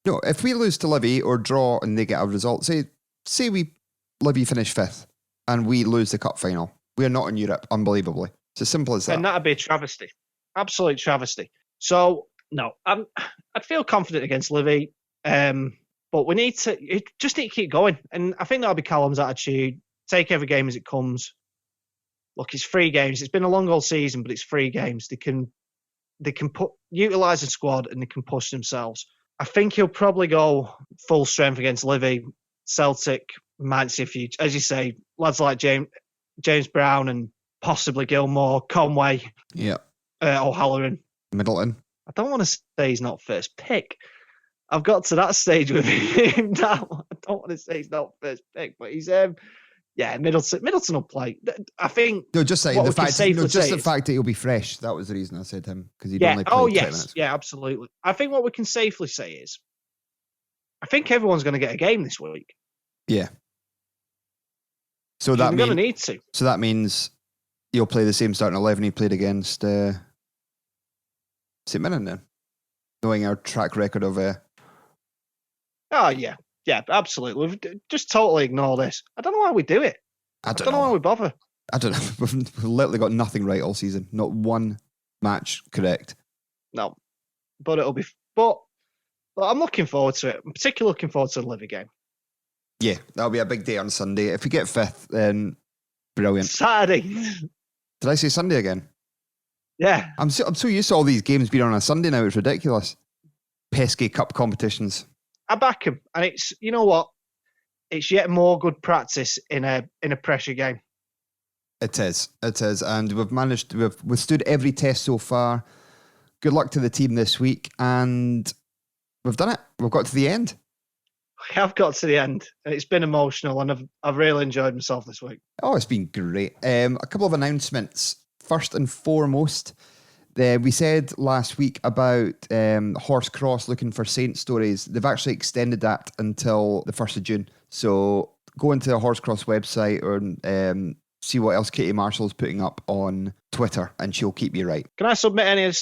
No, if we lose to Livy or draw and they get a result, say Livy finish 5th and we lose the cup final, we are not in Europe, unbelievably. It's as simple as that. And that'd be a travesty. Absolute travesty. So, no, I'd feel confident against Livy, but we just need to keep going. And I think that'll be Callum's attitude. Take every game as it comes. Look, it's 3 games. It's been a long old season, but it's 3 games. They can utilise the squad and they can push themselves. I think he'll probably go full strength against Livy. Celtic might see a few, as you say, lads like James Brown and possibly Gilmore, Conway, O'Halloran. Middleton. I don't want to say he's not first pick. I've got to that stage with him now. I don't want to say he's not first pick, but he's Middleton will play. I think. No, just say the fact that he'll be fresh. That was the reason I said him, because he'd only played 20 minutes. Yeah, absolutely. I think what we can safely say is, I think everyone's going to get a game this week. Yeah. So we're going to need to. So that means he'll play the same starting 11 he played against St Mirren then, knowing our track record of. Oh yeah, absolutely. We've just totally ignore this. I don't know why we do it. I don't know why we bother. I don't know. We've literally got nothing right all season. Not one match correct. No, but it'll be. But I'm looking forward to it. I'm particularly looking forward to the Livy game. Yeah, that'll be a big day on Sunday. If we get 5th, then brilliant. Saturday. Did I say Sunday again? Yeah. I'm so used to all these games being on a Sunday now. It's ridiculous. Pesky cup competitions. I back him, and it's, you know what? It's yet more good practice in a pressure game. It is, and we've withstood every test so far. Good luck to the team this week, and we've done it. We've got to the end. We have got to the end, and it's been emotional, and I've really enjoyed myself this week. Oh, it's been great. A couple of announcements. First and foremost, We said last week about Horse Cross looking for Saint stories. They've actually extended that until the 1st of June. So go into the Horse Cross website or see what else Katie Marshall's putting up on Twitter, and she'll keep you right. Can I submit any of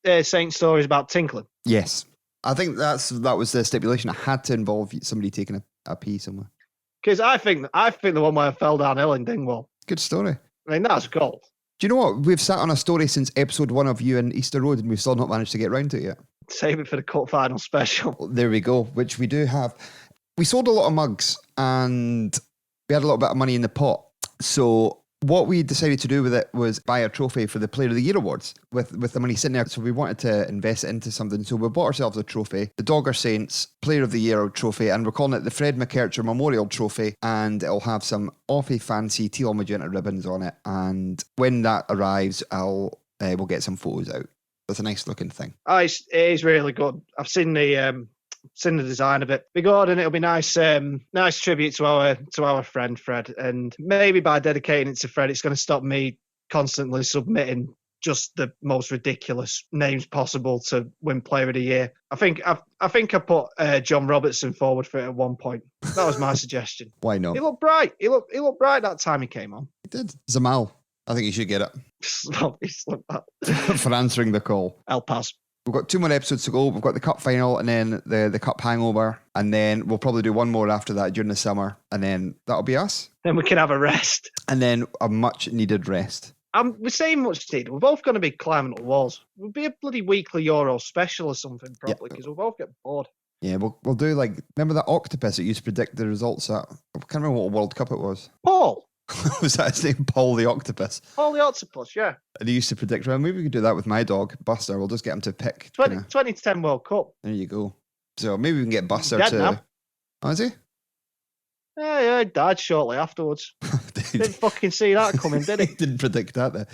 the Saint stories about tinkling? Yes. I think that was the stipulation. It had to involve somebody taking a pee somewhere. Because I think the one where I fell downhill in Dingwall. Good story. I mean, that's gold. Do you know what? We've sat on a story since episode 1 of you and Easter Road, and we've still not managed to get round to it yet. Save it for the cup final special. There we go, which we do have. We sold a lot of mugs, and we had a little bit of money in the pot. So what we decided to do with it was buy a trophy for the Player of the Year Awards with the money sitting there. So we wanted to invest it into something. So we bought ourselves a trophy, the Dogger Saints Player of the Year trophy, and we're calling it the Fred McKercher Memorial Trophy. And it'll have some awfully fancy teal magenta ribbons on it. And when that arrives, we'll get some photos out. It's a nice looking thing. Oh, it is really good. I've seen the design of it. Be good, and it'll be nice tribute to our friend Fred. And maybe by dedicating it to Fred, it's going to stop me constantly submitting just the most ridiculous names possible to win Player of the Year. I think I put John Robertson forward for it at one point. That was my suggestion. Why not? He looked bright. He looked bright that time he came on. He did. Zamal. I think you should get it. For answering the call. I'll pass. We've got 2 more episodes to go. We've got the cup final and then the cup hangover. And then we'll probably do one more after that during the summer. And then that'll be us. Then we can have a rest. And then a much needed rest. We're saying much needed. We're both going to be climbing up walls. We'll be a bloody weekly Euro special or something, probably, because we'll both get bored. Yeah, we'll do remember that octopus that used to predict the results at, I can't remember what World Cup it was. Paul. Was that his name? Paul the Octopus. Paul the Octopus, yeah. And he used to predict, well, maybe we could do that with my dog, Buster. We'll just get him to pick. 2010 World Cup. There you go. So maybe we can get Buster Dead to... now. Oh, is he? Yeah, he died shortly afterwards. Didn't fucking see that coming, did he? Didn't predict that then.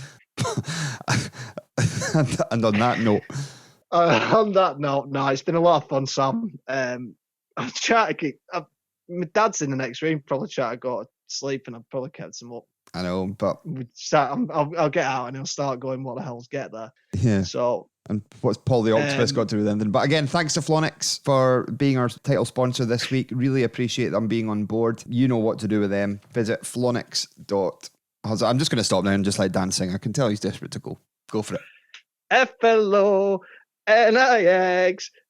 And on that note... no, it's been a lot of fun, Sam. I'm trying to my dad's in the next room, probably trying to go to sleep, and I've probably kept him up. I know, but... I'll get out and he'll start going, what the hell's get there? Yeah. So... And what's Paul the Octopus got to do with anything? But again, thanks to Flonix for being our title sponsor this week. Really appreciate them being on board. You know what to do with them. Visit flonix. I'm just going to stop now and just like dancing. I can tell he's desperate to go. Go for it. Flonix.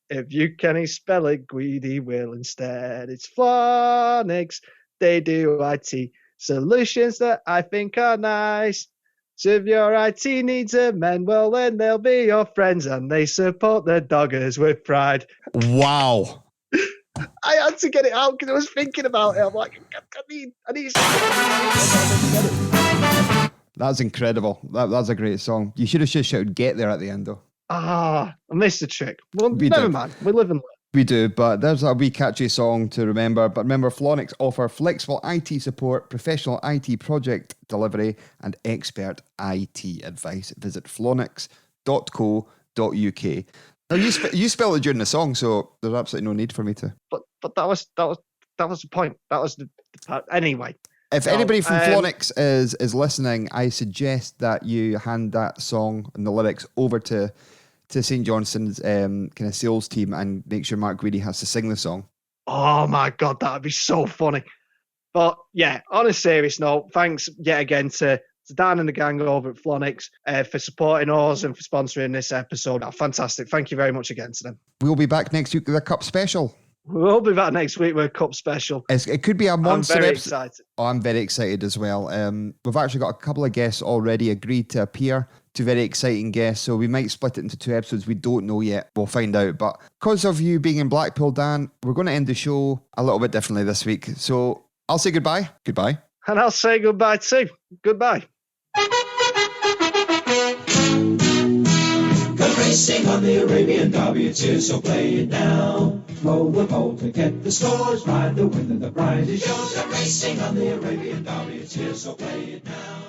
If you can spell it, Guidi will instead. It's Flonix. They do IT solutions that I think are nice. So if your IT needs a mend, well then they'll be your friends, and they support the Doggers with pride. Wow. I had to get it out because I was thinking about it. I'm like, I need That's incredible. That's a great song. You should have just shouted "Get There" at the end, though. I missed the trick. Well, never mind. We live and learn. We do, but there's a wee catchy song to remember. But remember, Flonix offer flexible IT support, professional IT project delivery, and expert IT advice. Visit flonix.co.uk. Now, you spelled it during the song, so there's absolutely no need for me to. But that was the point. That was the part. Anyway. If anybody from Flonix is listening, I suggest that you hand that song and the lyrics over to St. Johnstone's kind of sales team and make sure Mark Guidi has to sing the song. Oh my God, that would be so funny. But yeah, on a serious note, thanks yet again to Dan and the gang over at Flonix for supporting us and for sponsoring this episode. Oh, fantastic. Thank you very much again to them. We'll be back next week with a cup special. We'll be back next week with a cup special. It could be a monster I'm very episode. excited. Oh, I'm very excited as well. We've actually got a couple of guests already agreed to appear. Two very exciting guests, so we might split it into 2 episodes. We don't know yet. We'll find out. But because of you being in Blackpool, Dan, we're going to end the show a little bit differently this week. So I'll say goodbye. Goodbye. And I'll say goodbye too. Goodbye. Good racing on the Arabian Derby, it's here, so play it now. Roll the boat to get the scores, ride the wind and the prize is yours. Good racing on the Arabian Derby, it's here, so play it now.